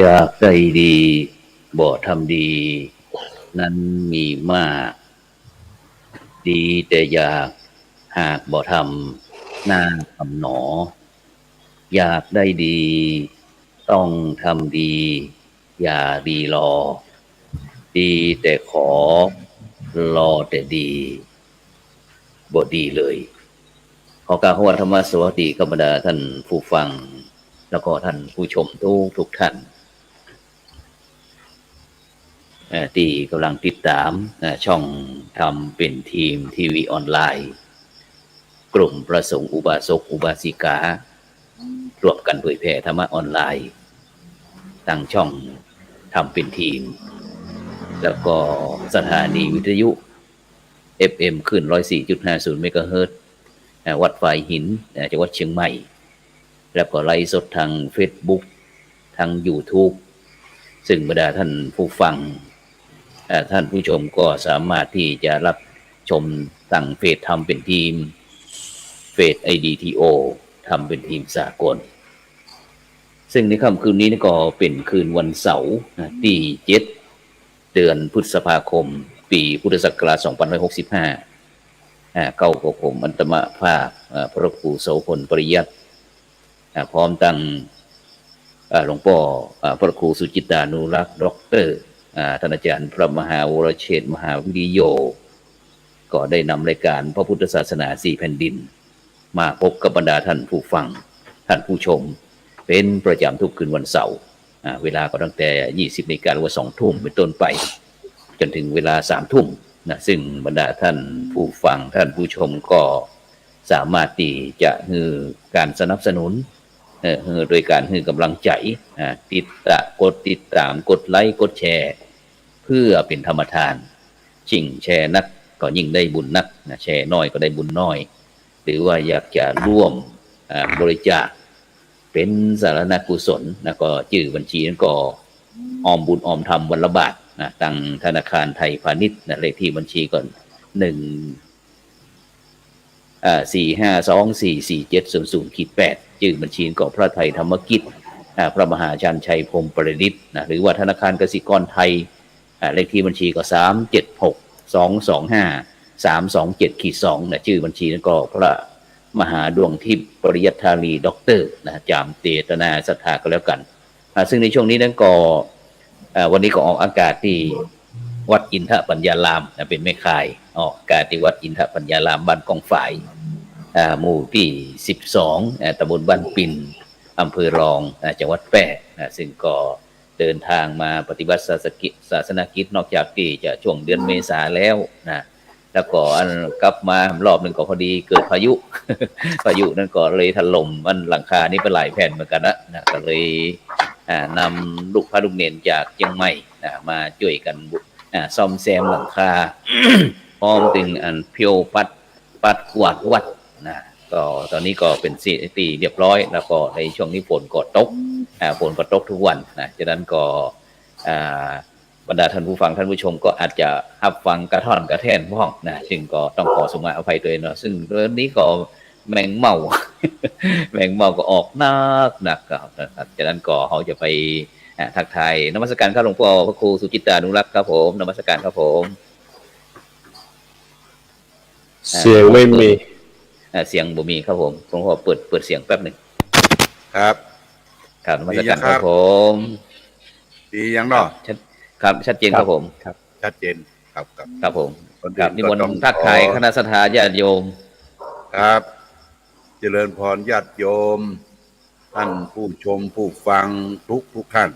อยากได้ดีบ่ทำดีนั้นมีมากดีแต่อยากหากบ่ทำน่าทำหนออยากได้ดีต้องทำดีอย่าดีรอดีแต่ขอรอแต่ดีบ่ดีเลยขอกราบขอธรรมสวัสดีกับบรรดาท่านผู้ฟังแล้วก็ท่านผู้ชมทุกท่านที่กำลังติดตามช่องทำเป็นทีมทีวีออนไลน์กลุ่มประสงค์อุบาสกอุบาสิการวมกันเผยแผ่ธรรมะออนไลน์ตั้งช่องทำเป็นทีมแล้วก็สถานีวิทยุ FM ขึ้น 104.50 เมกะเฮิรตซ์วัดฝายหินจังหวัดเชียงใหม่แล้วก็ไลฟ์สดทาง Facebook ทาง YouTube ซึ่งบรรดาท่านผู้ฟังท่านผู้ชมก็สามารถที่จะรับชมตั้งเฟซทำเป็นทีมเฟซ IDTO ทำเป็นทีมสากลซึ่งในค่ำคืนนี้ก็เป็นคืนวันเสาร์ที่7เดือนพฤษภาคมปีพุทธศักราช2565เก้ากับผมอันตมภาคพระครูโสพลปริยัติพร้อมตั้งหลวงพ่อพระครูสุจิตานุรักษ์ด็อกเตอร์ท่านอาจารย์พระมหาวรเชษฐ์มหาวิริโยก็ได้นำรายการพระพุทธศาสนา4แผ่นดินมาพบกับบรรดาท่านผู้ฟังท่านผู้ชมเป็นประจำทุกคืนวันเสาร์เวลาก็ตั้งแต่ 20 นาฬิกาหรือว่า 2 ทุ่มเป็นต้นไปจนถึงเวลา 3 ทุ่มนะซึ่งบรรดาท่านผู้ฟังท่านผู้ชมก็สามารถที่จะให้การสนับสนุนโดยการให้กำลังใจกดติดตามกดไลค์กดแชร์เพื่อเป็นธรรมทานยิ่งแชร์นักก็ยิ่งได้บุญนักแชร์น้อยก็ได้บุญน้อยหรือว่าอยากจะร่วมบริจาคเป็นสาธารณกุศลนะก็ชื่อบัญชีนั้นก็ออมบุญออมธรรมวันละบาทนะตั้งธนาคารไทยพาณิชย์นะเลขที่บัญชีก่อน452447008ชื่อบัญชีก็พระไทยธรรมกิจพระมหาชันชัยพรหมประดิษฐ์นะหรือว่าธนาคารกสิกรไทยเลขที่บัญชีก็376225327327-2นะชื่อบัญชีนั้นก็พระมหาดวงทิพย์ปริยัติธารีด็อกเตอร์นะจามเจตนาศรัทธาก็แล้วกันซึ่งในช่วงนี้นั้นก็วันนี้ก็ออกอากาศที่วัดอินทปัญญารามเป็นแม่ข่ายออกอากาศที่วัดอินทปัญญารามบ้านกองฝ่ายหมู่ที่12ตำบลบ้านปิ่นอำเภอรองจังหวัดแพร่ซึ่งก็เดินทางมาปฏิบัติศาสนกิจนอกจากที่จะช่วงเดือนเมษาแล้วนะแล้วก็กลับมารอบหนึ่งก็พอดีเกิดพายุ พายุนั้นก็เลยถล่มมันหลังคานี่เป็นหลายแผ่นเหมือนกันนะก็เลยนำลูกพระลูกเนนจากเชียงใหม่มาช่วยกันซ่อมแซมหลังคา พร้อมถึงเพียวปัดกวาดวัดนะก็ตอนนี้ก็เป็นตีเรียบร้อยแล้วก็ในช่วงนี้ฝนก็ตกทุกวันนะฉะนั้นก็บรรดาท่านผู้ฟังท่านผู้ชมก็อาจจะรับฟังกระท่อนกระแท่นบ้างนะซึ่งก็ต้องขอสมาอภัยด้วยเนาะซึ่งเรื่องนี้ก็แมงเมา แมงเมาก็ออกหนักครับฉะนั้นก็เขาจะไปทักทายนมัสการครับหลวงพ่อพระครูสุจิตานุรักษ์ครับผมนมัสการครับผมเสียงไม่มีเสียงบ่มีครับผมหลวงพ่อเปิดเสียงแป๊บหนึ่งครับนมัสการครับผมดียังเนาะครับชัดเจนครับผมครับชัดเจนครับผมครับนิมนต์ทักทายคณะสัตยาญาติโยมครับเจริญพรญาติโยมท่านผู้ชมผู้ฟังทุกท่าน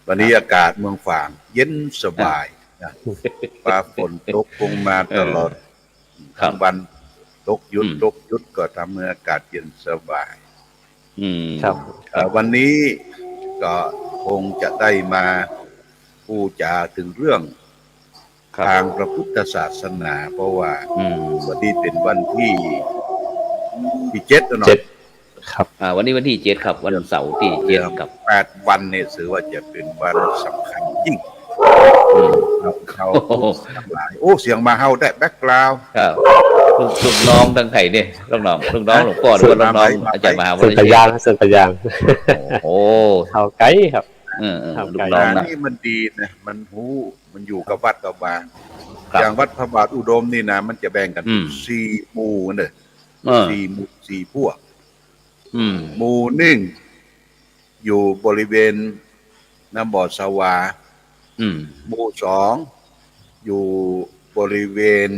วันนี้อากาศเมืองฝางเย็นสบายฟ้าฝนตกลงมาตลอดทั้งวันตกหยุดก็ทำให้อากาศเย็นสบายครับวันนี้ก็คงจะได้มาพูดจาถึงเรื่องทางพระพุทธศาสนาเพราะว่าวันนี้เป็นวันที่7แล้วเนาะครับวันนี้วันที่7ครับวันเสาร์ที่7ครับ8วันเนี่ยถือว่าจะเป็นวันสำคัญยิ่งเขาทั้งหลายเสียงมาเฮาได้แบ็คกราวด์ครับลูกน้องทั้งไทยเนี่ยลูกน้องหลวงพ่อหรือว่าลูกน้องอาจารย์มหาวิทยาลัยเส้นพยางโอ้เฮาไกลครับ ลูกน้องนะ นี่มันดีนะมันมันอยู่กับวัดกับวา ครับ อย่างวัดพระบาทอุดมนี่นะมันจะแบ่งกัน สี่หมู่เนี่ยสี่พวกหมู่หนึ่งอยู่บริเวณน้ำบ่อสวาหมู่สองอยู่บริเวณ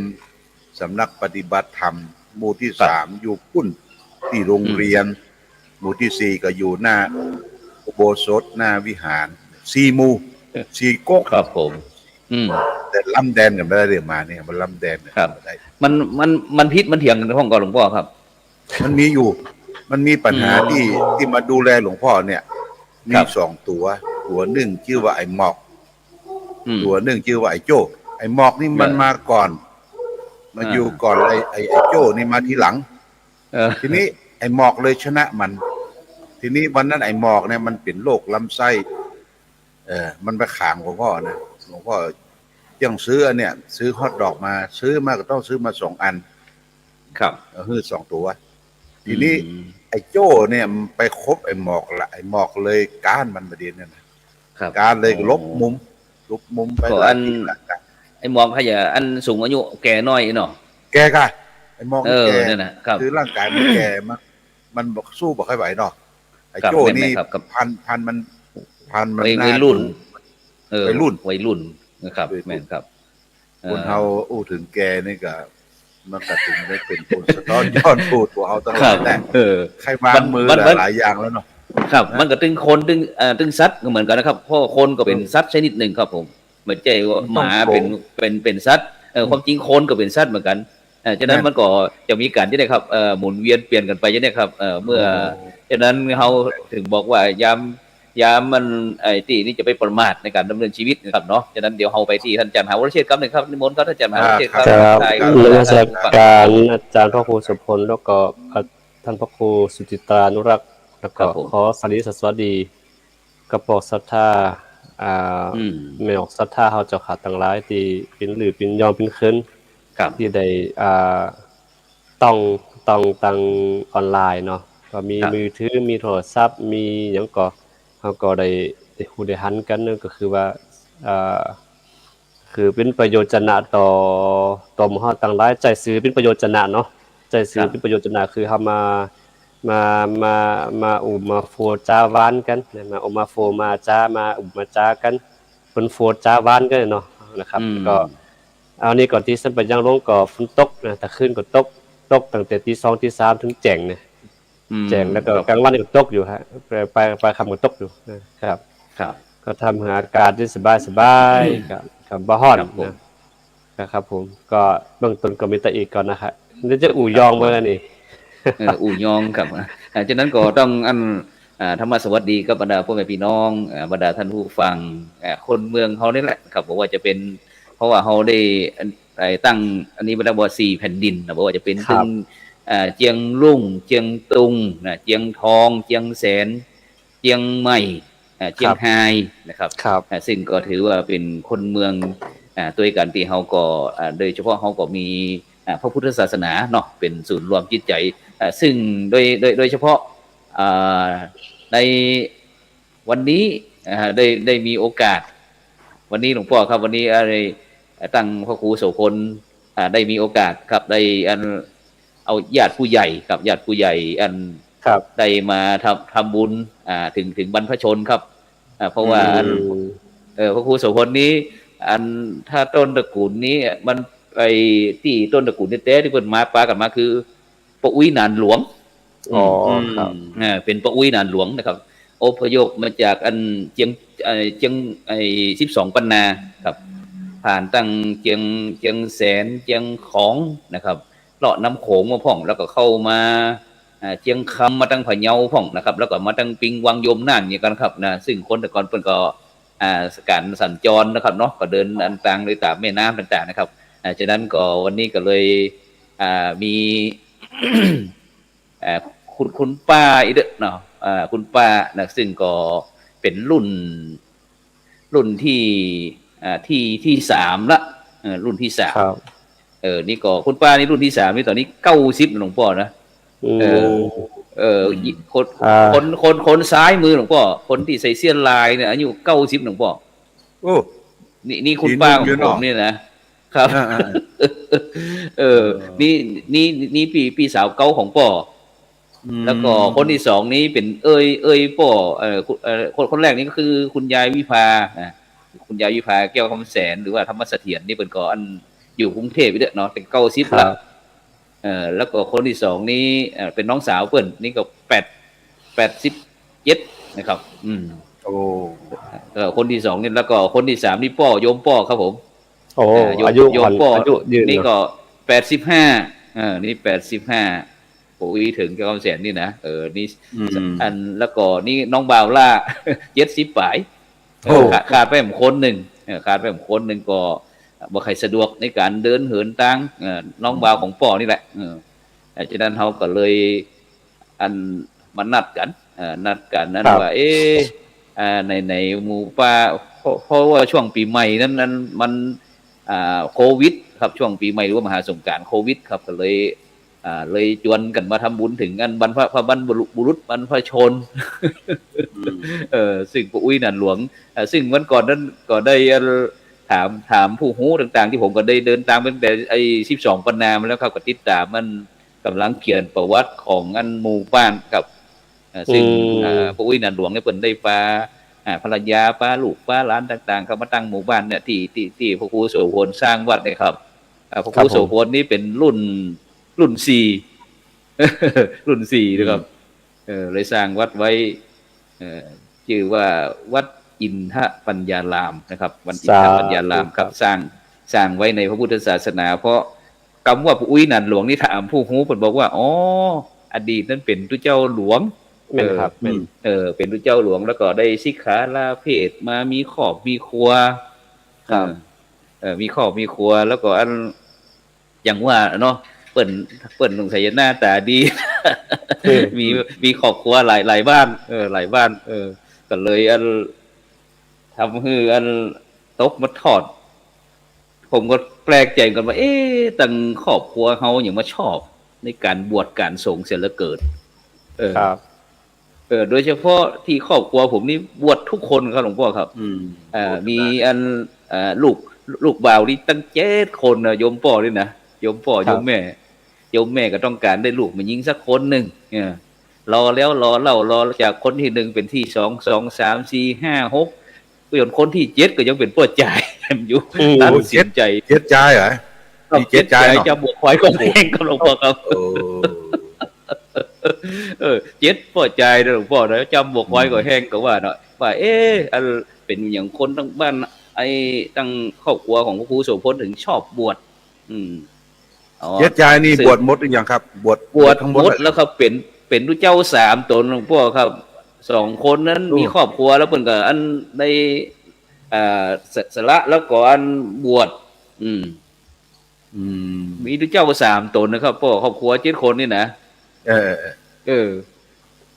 สำนักปฏิบัติธรรมหมู่ที่สามอยู่พุ่นที่โรงเรียนหมู่ที่สี่ก็อยู่หน้าอุโบสถหน้าวิหารสี่หมู่สี่ก๊ก ครับผมแต่ล้ำแดนกันไม่ได้เรื่องมาเนี่ยมันล้ำแดน ครับมันพิษมันเถียงในห้องก่อนหลวงพ่อครับ มันมีปัญหาที่มาดูแลหลวงพ่อเนี่ยมีสองตัวหนึ่งชื่อว่าไอ้หมอกตัวหนึ่งชื่อว่าไอ้โจ้ไอ้หมอกนี่มันมาก่อนมาอยู่ก่อนไอ้โจ้นี่มาทีหลังทีนี้ไอ้หมอกเลยชนะมัน ทีนี้วันนั้นไอ้หมอกเนี่ยมันเป็นโรคลำไส้มันไปขางหลวงพ่อนะหลวงพ่อยังซื้อเนี่ยซื้อฮอทดอกมาซื้อมาก็ต้องซื้อมา2 อันครับคือ2 ตัวทีนี้ไอ้โจ้เนี่ยไปคบไอ้หมอกละไอ้หมอกเลยก้านมันประเด็นเนี่ยนะการเลยลบมุมไปอันไอ้หมอกขยะอันสูงอายุแก่น้อยเนาะแกค่ะไอ้หมอกแกนั่นนะครับคือร่างกายมันแก่มันบอกสู้บอกให้ไหวเนาะไอ้โจ้นี่พันมันวัยรุ่นวัยรุ่นนะครับแม่นครับคนเฮาอู้ถึงแกนี่ก็มันก็ถึงได้เป็นคนสะท้อนย้อนพูดตัวเฮาตั้งหลายแต่ใครวางมือหลายอย่างแล้วเนาะครับมันก็ตึงคนตึงสัตว์ก็เหมือนกันนะครับเพราะคนก็เป็นสัตว์ชนิดหนึ่งครับผมเหมือนใจว่าหมาเป็นสัตว์ความจริงคนก็เป็นสัตว์เหมือนกันฉะนั้นมันก็จะมีการที่ได้ครับหมุนเวียนเปลี่ยนกันไปใช่ไหมครับเมื่อฉะนั้นเฮาถึงบอกว่ายามมันไอ้ที่นี่จะไปประมาทในการดำเนินชีวิตนะครับเนาะฉะนั้นเดี๋ยวเฮาไปที่ท่านอาจารย์มหาวรเชษฐ์ครับหนึ่งครับนิมนต์ครับท่านอาจารย์มหาวรเชษฐ์ครับเรื่องราชการอาจารย์พระครูสุพลแล้วก็ท่านพระครูสุจิตรานุรักษ์แล้วก็ขอสวัสดีกระปอกศรัทธาไม่ออกศรัทธาเฮาเจ้าขาต่างหลายที่เป็นหรือเป็นยอมเป็นคืนที่ได้ต้องตั้งออนไลน์เนาะก็มีมือถือมีโทรศัพท์มีหยังก็เฮาก็ได้ฮู้ได้หันกันก็คือว่าคือเป็นประโยชน์จนะต่อหมู่เฮาต่างหลายใจสื่อเป็นประโยชน์จนะเนาะใจสื่อเป็นประโยชน์จนะคือเฮามามาโฟจ้าวานกันมาโฟมาจ้ามามาจ้ากันเพิ่นโฟจ้าวานกันเนาะนะครับก็เอานี่ก่อนที่ซั่นไปยังลงก็ฝนตกนะแต่คืนก็ตกตั้งแต่ตี2ตี3ถึงแจ้งนะแจ้งแล้วก็กลางวันก็ตกอยู่ฮะไปค่ำก็ตกอยู่นะครับก็ทำหาอากาศได้สบายกับบ่ฮ้อนนะครับผมก็เบื้องต้นก็มีแต่อีกก่อนนะครับเดี๋ยวจะอู่ยองเมื่อนี่อู่ยองครับฉะนั้นก็ต้องธรรมสวัสดีกับบรรดาพ่อแม่พี่น้องบรรดาท่านผู้ฟังคนเมืองเฮานี่แหละครับบอกว่าจะเป็นเพราะว่าเฮาได้ตั้งอันนี้บรรดาบ่4แผ่นดินนะบอกว่าจะเป็นถึงเจียงรุ่งเจียงตุงนะเจียงทองเจียงแสนเจียงใหม่เจียงไฮนะครับซึ่งก็ถือว่าเป็นคนเมืองตัวกันที่เฮาก็โดยเฉพาะเฮาก็มีพระพุทธศาสนาเนาะเป็นศูนย์รวมจิตใจซึ่งโดยเฉพาะในวันนี้ได้มีโอกาสวันนี้หลวงพ่อครับวันนี้อะไรตั้งพระครูโสพลได้มีโอกาสครับได้เอาญาติผู้ใหญ่กับญาติผู้ใหญ่ได้มาทำบุญถึงบรรพชนครับเพราะว่าพระครูโสพลนี้ถ้าต้นตระกูลนี้มันไปที่ต้นตระกูลแท้ๆที่เพิ่นมาปากันมาคือปะอุ้ยนานหลวงครับเป็นปะอุ้ยนานหลวงนะครับอพยพมาจากเจียง12 ปันนาครับผ่านตั้งเจียงแสนเจียงของนะครับเลาะน้ำโขงมาพ่องแล้วก็เข้ามาเจียงคำมาตั้งพะเยาพ่องนะครับแล้วก็มาตั้งปิงวังยมน่านอย่างกันครับนะซึ่งคนแต่ก่อนเพิ่นก็การสัญจรนะครับเนาะก็เดินต่างๆโดยตามแม่น้ำต่างๆนะครับฉะนั้นก็วันนี้ก็เลยมีคุณป้าอีกเนาะคุณป้านะซึ่งก็เป็นรุ่นที่3ละรุ่นที่3นี่ก็คุณป้านี่รุ่นที่3นี่ตอนนี้90หลวงพ่อนะ คน คนซ้ายมือหลวงพ่อคนที่ใส่เสื้อลายเนี่ยอายุ90หลวงพ่อ โอ้ นี่คุณป้าของผมเนี่ยนะครับ นี่พี่สาวเก่าของป่อแล้วก็คนที่สองนี้เป็นเอ้ยป่อคนแรกนี่ก็คือคุณยายวิภาคุณยายวิภาแก้วคำแสนหรือว่าธรรมเสถียรนี่เป็นก่อนอยู่กรุงเทพไปเด้อเนาะเป็น90ละแล้วก็คนที่สองนี้เป็นน้องสาวเปิ้นนี่ก็87นะครับโอ้คนที่สองนี่แล้วก็คนที่สามนี่ป่อโยมป่อครับผมโอ้อายุป่อยืนนี่ก็85นี่85ปุ๋ยถึงแก้วคำแสนนี่นะนี่อันแล้วก็นี่น้องบ่าวล่า70ปลายขาดไปคนหนึ่งขาดไปคนหนึ่งก็บ่ใครสะดวกในการเดินเหินต่างน้องบ่าวของป่อนี่แหละฉะนั้นเขาก็เลยอันมานัดกันนั้นว่าในหมู่ป่าเพราะว่าช่วงปีใหม่นั้นมันโควิดครับช่วงปีใหม่หรือว่ามหาสงกรานต์โควิดครับก็เลยชวนกันมาทำบุญถึงกันบรรพบุรุษบรรพชนซึ่งปู่อุ้ยนันหลวงซึ่งวันก่อนนั้นก็ได้ถามผู้ฮู้ต่างๆที่ผมก็ได้เดินตามตั้งแต่12ปันนามาแล้วครับก็ติดตามมันกำลังเขียนประวัติของอันหมู่บ้านกับซึ่งปู่อุ้ยนันหลวงเนี่ยเพิ่นได้พาภรรยาป้าลูกป้าหลานต่างๆเข้ามาตั้งหมู่บ้านเนี่ยที่พระครูโสพลสร้างวัดเนี่ยครับพระครูโสพลนี่เป็นรุ่น4รุ่น4นะครับเลยสร้างวัดไว้ชื่อว่าวัดอินทปัญญารามนะครับวัดอินทปัญญารามครับสร้างไว้ในพระพุทธศาสนาเพราะคำว่าปู่อุ้ยนันหลวงนี่ถามผู้ฮู้เพิ่นบอกว่าอ๋ออดีตนั้นเป็นพระเจ้าหลวงครับเป็นพระเจ้าหลวงแล้วก็ได้สิกขาลาเพศมามีครอบมีครัวครับมีครอบมีครัวแล้วก็อันอย่างว่าเนาะเปิ้นสงสัยหน้าตาดีมีครอบครัวหลายบ้านหลายบ้านก็เลยอันทำให้อันตกมาทอดผมก็แปลกใจกันว่าตั้งครอบครัวเฮาอย่างมาชอบในการบวชการสงฆ์เสียเหลือเกินครับโดยเฉพาะที่ครอบครัวผมนี่บวชทุกคนครับหลวงพ่อครับมีอันลูกบ่าวนี่ตั้ง7คนนะโยมพ่อด้วยนะโยมพ่อโยมแม่ก็ต้องการได้ลูกมายิงสักคนหนึ่งรอแล้วรอเล่ารอจากคนที่1เป็นที่2 3 4 5 6จนคนที่7ก็ยังเป็นป้อจ่ายอยู่ตัดสินใจ7จ่ายเหรอที่7จ่ายจะบวกไว้ก็แพงครับหลวงพ่อครับ7ป้อจ่ายหลวงพ่อนะจำบวกไว้ก็แห้งก็ว่าเนาะว่าอันเป็นอย่างคนทั้งบ้านตั้งครอบครัวของพระครูโสพลถึงชอบบวช7จ่ายนี่บวชหมดหรือยังครับบวชทั้งหมดแล้วครับเป็นผู้เจ้า3ตนหลวงพ่อครับ2คนนั้นมีครอบครัวแล้วเพิ่นก็อันได้สละแล้วก็อันบวชมีผู้เจ้า3ตนนะครับพ่อครอบครัว7คนนี่นะ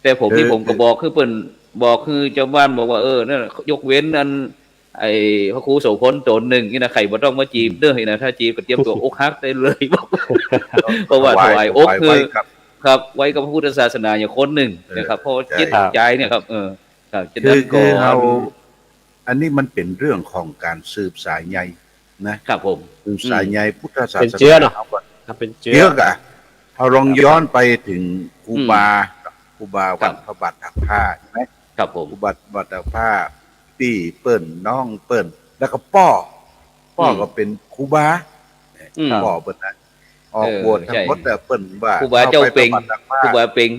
แต่ผมที่ผมก็บอกคือเพิ่นบอกคือเจ้าบ้านบอกว่านั่นยกเว้นอันพระครูโสพลตนหนึ่งนี่นะใครบ่ต้องมาจีบเด้อนี่นะถ้าจีบก็เตรียมตัวอกหักได้เลยเพราะว่าถวายอกคือครับไว้กับพระพุทธศาสนาอย่างคนหนึ่งนะครับเพราะจิตใจเนี่ยครับครับจะนั้นก็อันนี้มันเป็นเรื่องของการสืบสายใยนะครับผมสืบสายใยพุทธศาสนาเป็นเชื้อเนาะครับเป็นเชื้อกะเราลองย้อนไปถึงครูบาวัดพระบาทตากผ้าใช่ไหมครับผมครูบาวัดตากผ้าพี่เปิ้นน้องเปิ้นแล้วก็ป้อก็เป็นครูบาป้อเปิ้นนะออกบวชทั้งหมดแต่เปิ้นว่าครูบาเจ้าเป็งครูบาเป็ง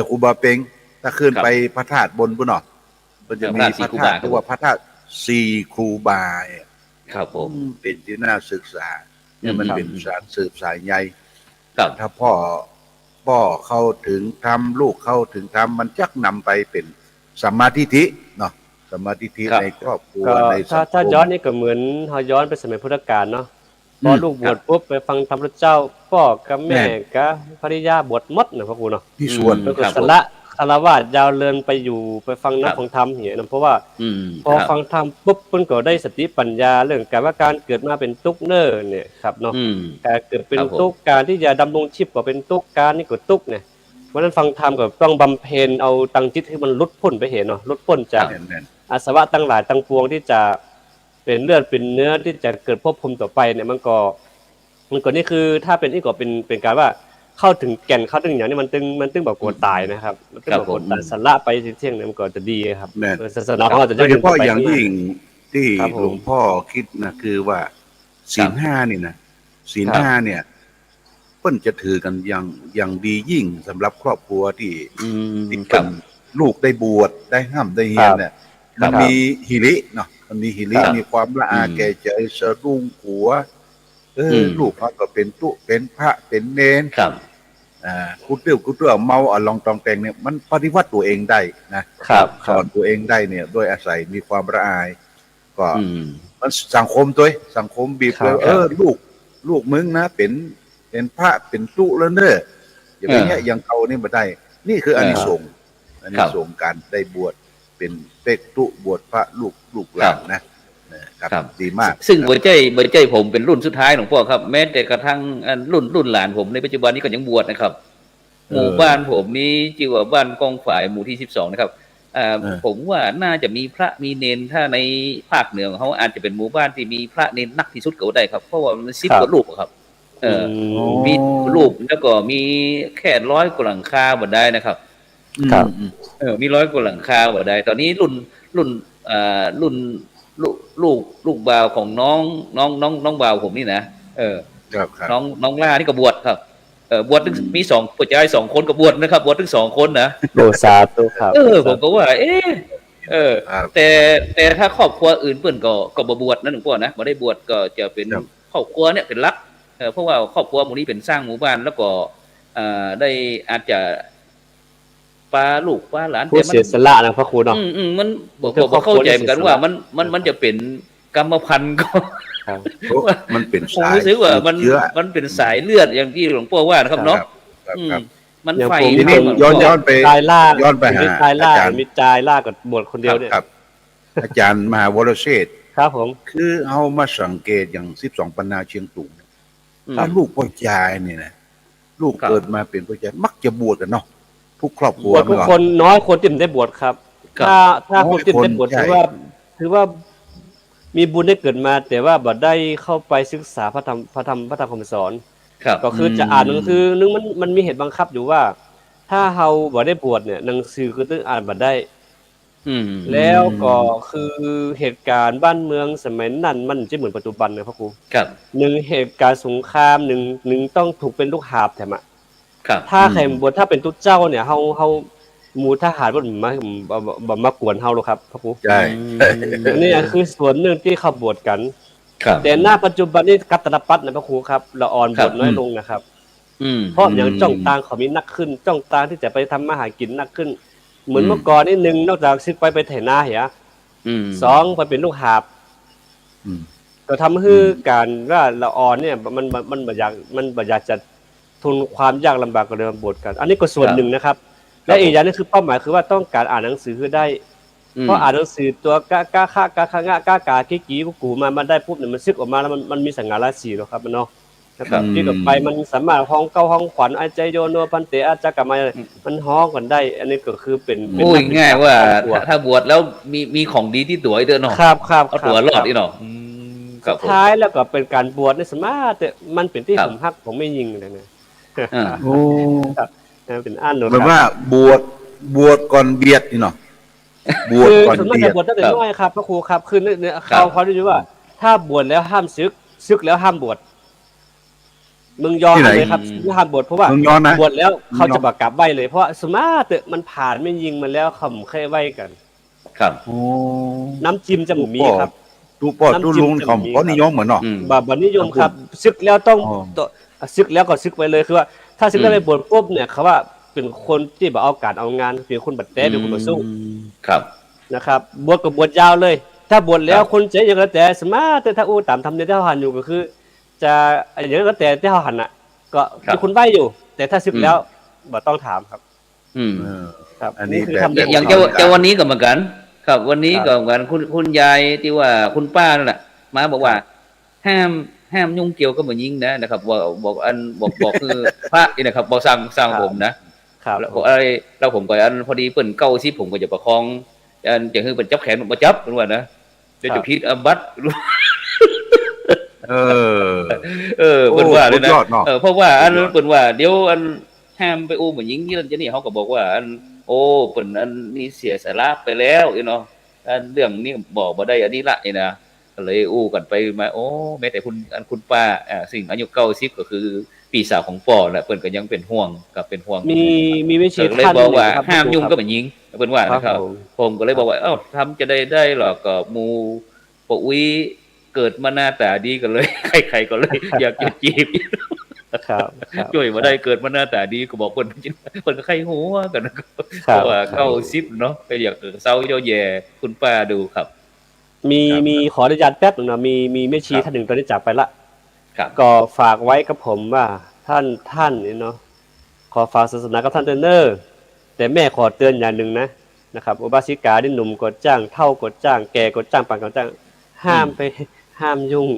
ครูบาเป็งถ้าขึ้นไปพระธาตุบนพุ่นเนาะมันจะมีพระธาตุที่ว่าพระธาตุ4ครูบาครับผมเป็นที่น่าศึกษาเนี่ยมันเป็นสารสืบสายใยถ้าพ่อเข้าถึงธรรมลูกเข้าถึงธรรมมันจักนำไปเป็นสัมมาทิฏฐิเนาะสัมมาทิฏฐิในครอบครัวในสังคมถ้าย้อนนี่ก็เหมือนเฮาย้อนไปสมัยพุทธกาลเนาะพอลูกบวชปุ๊บไปฟังธรรมพระเจ้าพ่อกับแม่กับภริยาบวชหมดนะพ่อครูเนาะที่ส่วนก็สละคารวะยาวเลินไปอยู่ไปฟังนักของธรรมอย่างนี้นะเพราะว่าพอฟังธรรมปุ๊บเพิ่นก็ได้สติปัญญาเรื่องการว่าการเกิดมาเป็นทุกข์เน้อเนี่ยครับเนาะการเกิดเป็นทุกข์การที่จะดำรงชีพก็เป็นทุกข์การนี่ก็ทุกข์เนี่ย วันนั้นฟังธรรมก็ต้องบำเพ็ญเอาตังจิตให้มันลดพ้นไปเห็นเนาะลดพ้นจาก แน่น อาสวะตั้งหลายตั้งปวงที่จะเป็นเลือดเป็นเนื้อที่จะเกิดภพภูมิต่อไปเนี่ยมันก็นี่คือถ้าเป็นนี่ก็เป็นการว่าเข้าถึงแก่นเข้าถึงอย่างนี้มันตึงแบบกลัวตายนะครับมันตึงแบบกลัวตายสละไปเที่ยงเนี่ยมันก็จะดีครับ แน่น ศาสนาของเราจะ โดยเฉพาะอย่างยิ่งที่ ครับผม หลวงพ่อคิดนะคือว่าศีลห้านี่นะศีล ครับ ห้าเนี่ยเพิ่นจะถือกันอย่างดียิ่งสำหรับครอบครัวที่ ที่ ครั เพิ่ บ นลูกได้บวชได้ห้ามได้เฮียนเนี่ย ครั มั บ นมีหิริเนาะมันมีหิริ ครับ มีความละอา อืม แก่ใจสะดุ้งหัวม ลูกเขาก็เป็นตุเป็นพระเป็นเนน ครับ กูเตื้อเมาอ่ะลองตองแตงเนี่ยมันปฏิวัติตัวเองได้นะครับ สอนตัวเองได้เนี่ยด้วยอาศัยมีความละอาย ก็ อืม มันสังคมตัวเองสังคมบีบ ครับ เลยลูกมึงนะเป็นพระเป็นตุแล้วเนอะอย่าไปเนี่ยยังเขานี่มาได้ นี่คืออานิสงส์การได้บวชเป็นเป็กตุบวชพระลูกหลานนะครับ ครับ ดีมาก ซึ่งหัวใจผมเป็นรุ่นสุดท้ายหลวงพ่อครับ แม้แต่กระทั่งรุ่นหลานผมในปัจจุบันนี้ก็ยังบวชนะครับ หมู่บ้านผมนี้ชื่อว่าบ้านกองฝ่ายหมู่ที่12นะครับผมว่าน่าจะมีพระมีเนนถ้าในภาคเหนือเขาอาจจะเป็นหมู่บ้านที่มีพระเนนนักที่สุดก็ได้ครับเพราะว่ามัน10 กว่ารูปครับ มีรูปแล้วก็มีแค่100 กว่าหลังคาบ่ได้นะครับ ครับ มี100 กว่าหลังคาบ่ได้ ตอนนี้รุ่นลูกบ่าวของน้องบ่าวผมนี่นะครับ น้องล่านี่ก็บวชครับบวชถึงมี2ผู้ชาย2 คนก็บวชนะครับบวชถึง2 คนนะ โลซาตุครับ ผมก็ว่าครับ แต่ถ้าครอบครัวอื่นเพิ่นก็บ่บวชนะหลวงพ่อนะบ่ได้บวชก็จะเป็น ครับ ครอบครัวเนี่ยเป็นหลักเพราะว่าครอบครัวหมู่นี้เป็นสร้างหมู่บ้านแล้วก็ได้อาจจะปาลูกปาหลาน ผู้เสียสละนะพระครูเนาะ มันบ่ คือครอบครัว เข้าใจเหมือนกัน ที่เสียสละ ว่ามันจะเป็นกรรมพันธุ์ก็ ครับ มันเป็น ผม สาย รู้สึกว่ามัน เชื้อ มันเป็นสายเลือดอย่างที่หลวงพ่อว่านะครับเนาะ ครับ มัน อย่าง ไฟ ผม ทีนี้ มั ย้อนไป ตายล่า ย้อนไปหา มีตายล่า อาจารย์ มีตายล่ากับบวชคนเดียวเนี่ย ครับ อาจารย์มหาวรเชษฐ์ ครับผม คือเอามาสังเกตอย่าง12 ปันนาเชียงตุง อืม ถ้าลูกพ่อชายเนี่ยนะลูก ครับ เกิดมาเป็นพ่อชายมักจะบวชกันเนาะทุกครอบครั บ ว วชทุกคนน้อยคนที่มันได้บวชครับ ครับ ถ้าคนที่ได้บวช น้อยคน ถือว่ามีบุญได้เกิดมา แต่ว่าบ่ได้เข้าไปศึกษาพระธรรมคำสอน ครับ ก็คือจะอ่านหนังสือนึงมันมีเหตุบังคับอยู่ว่า ถ้าเฮาบ่ได้บวชเนี่ยหนังสือก็ต้องอ่านบ่ได้ อืม แล้วก็คือเหตุการณ์บ้านเมืองสมัยนั้นมันจะเหมือนปัจจุบันนะพระครู ครับ หนึ่งเหตุการณ์สงครามหนึ่งต้องถูกเป็นลูกหาบแถมอะ ครับ ถ้าใครบวชถ้าเป็นตุ๊ดเจ้าเนี่ยเฮาหมู่ทหารบ่มากวนเฮาหรอกครับพระครู ใช่ อันนี้คือส่วนหนึ่งที่เขาบวชกัน ครับ แต่หน้าปัจจุบันนี้กัตตนปัตนะพระครูครับละอ่อนบวชน้อยลงนะครับ เพราะอย่างจ้องตางเขามีนักขึ้น จ้องตางที่จะไปทำมาหากินนักขึ้น เหมือนเมื่อก่อนนี่หนึ่งนอกจากซึกไปไถนาเหียสองไปเป็นลูกหาบ อืม ก็ทำให้การว่าละอ่อนเนี่ยมันบ่อยากจะทนความยากลำบากก็เลยมาบวชกัน อันนี้ก็ส่วนหนึ่งนะครับ และอีกอย่างนึงคือเป้าหมายคือว่าต้องการอ่านหนังสือคือได้ เพราะอ่านหนังสือตัวกาคะกาคะงะกากากิกีกูมาได้ปุ๊บเนี่ยมันซึกออกมาแล้วมันมีสังขารราศีเนาะครับมันเนาะนะครับที่กับไปมันสามารถห้องเก้าห้องขวัญอาใจโยโนพันเตอาจกรรมมันห้องกันได้ อันนี้ก็คือเป็น โอ้ยง่ายว่าถ้าบวชแล้วมีของดีที่ตัวไอ้เด้อเนาะ ครับครับ เอาตัวรอดอีเนาะครับผม ท้ายแล้วก็เป็นการบวชในสมาแต่มันเป็นที่ ครับ ผมฮักผมไม่ยิงเลยนะ โอ้ เป็นอันโน เหมือนว่าบวชก่อนเบียดนี่เนาะบวช คือ ก่อน ส่วนมาก เบีย จะ ด บวชตั้งแต่น้อยครับพระครูครับคือเนี่ย ครับ เขาได้ยินว่า ถ้าบวชแล้วห้ามซึกแล้วห้ามบวชมึงยอมเลยครับห้ามบวชเพราะว่า มึงย้อนนะ บวชแล้วเขาจะบอกกลับไหวเลยเพราะว่าสมาเตอะมันผ่านไม่ยิงมันแล้วเขาไม่เคยไหวกัน ครับ โอ้ น้ำจิ้มจะมีครับ ตู้ปอดตู้ลุงของเพราะนิยมเหมือนเนาะ บานิยมครับซึกแล้วต้อง อ๋อ ซึกแล้วก็ซึกไปเลยคือว่า ถ้าซึกแล้วไปบวชปุ๊บเนี่ยเขาว่าเป็นคนที่แบบเอาการเอางานเป็นคนบัดแต้เป็นคนต่อสู้ ครับ นะครับบวชกับบวชยาวเลย ถ้าบวชแล้วคนใจอย่างแล้วแต่สมาแต่ถ้าอู้ตามทำเนียมที่เขาหันอยู่ก็คือ จะอย่างนั้นแล้วแต่ที่เขาหันอ่ะ ก็มีคนไหวอยู่ แต่ถ้าซึกแล้วบ่ต้องถามครับ เออ ครับ อันนี้ คือ แบบ ทำ อย่างจะวันนี้ก็เหมือนกัน ครับ วันนี้ก็เหมือนกันคุณยายที่ว่าคุณป้านั่นแหละมาบอกว่า ห้ามยุ่งเกี่ยวกับผู้หญิงนะครับบอกคือพระนี่นะครับบอกสั่งผมนะ ครับ แล้วผมก็อันพอดีเปิ้น90ผมก็จะประคองอันจะคือเปิ้นจับแขนผมบ่จับเพิ่นว่านะจะผิดอาบัติ เออ เปิ้นว่าเลยนะ โอ้สุดยอดเนาะ เพราะว่าอัน สุดยอด เปิ้นว่าเดี๋ยวอันห้ามไปอู้เหมือนหญิงนี่นั่นจะนี่เขาก็บอกว่าอันโอ้เปิ้นอันนี้เสียสาระไปแล้วเนาะอันเรื่องนี้บอกบ่ได้อันนี้ละนี่นะก็เลยอู้กันไปมาโอ้แม้แต่คุณป้าสิ่งอายุ90ก็คือพี่สาวของป่อน่ะเปิ้นก็ยังเป็นห่วงกับเป็นห่วง มีวิธี ก็เลย ขั้น บอกว่า หนึ่งครับ ห้ามยุ่ง ค ก็ รับ เหมือนหญิงเปิ้นว่านะครับ ผม ผมก็เลยบอกว่าเอ้าทำจะได้หรอกก็หมู่ปะอุ้ยเกิดมาหน้าตาดีกันเลย ใครๆก็เลย อยากจะจีบ ครับครับ ช่วยมาได้เกิดมาหน้าตาดีก็บอกเพิ่นก็ใครหัวกันนะครับ ค เพ รับ ราะว่า90เนาะก็อยากเซาย่อแย่คุณป้าดูครับ มีขออนุญาตแป๊บหนึงนะมีแม่ชี ครับ ท่านหนึ่งตอนนี้จากไปละ ครับ ก็ฝากไว้กับผมว่าท่านนี่เนาะขอฝากศาสนากับท่านเนอร์แต่แม่ขอเตือนอย่างหนึ่งนะครับอุบาสิกาที่หนุ่มกดจ้างเท่ากดจ้างแก่กดจ้างปานกดจ้างห้ามไปห้ามยุ่ง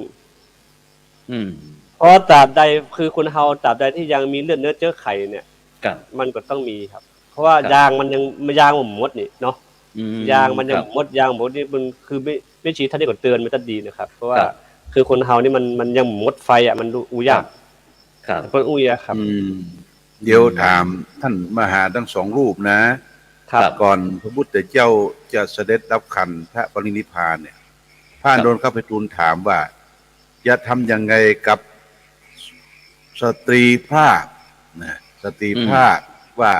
อืม เพราะตราบใดคือคนเฮาตราบใดที่ยังมีเลือดเนื้อเชื้อไขเนี่ย ครับ มันก็ต้องมีครับ เพราะว่า ครับ ยางมันหมดนี่เนาะ อืม ยางมันยัง ครับ หมดยางหมดนี่มันคือไม่ชี้ท่านได้กดเตือนมันจะดีนะครับ เพราะว่า ครับ คือคนเฮานี่มันยังหมดไฟอ่ะมันอู้ยาก ครับ คนอู้ยากครับ เดี๋ยวถามท่านมหาทั้งสองรูปนะ ครับ ก่อนพระพุทธเจ้าจะเสด็จรับขันธปรินิพพานเนี่ยพระอานนท์เข้าไปทูลถามว่า จะทำยังไงกับสตรีภาพนะสตรีภาพว่า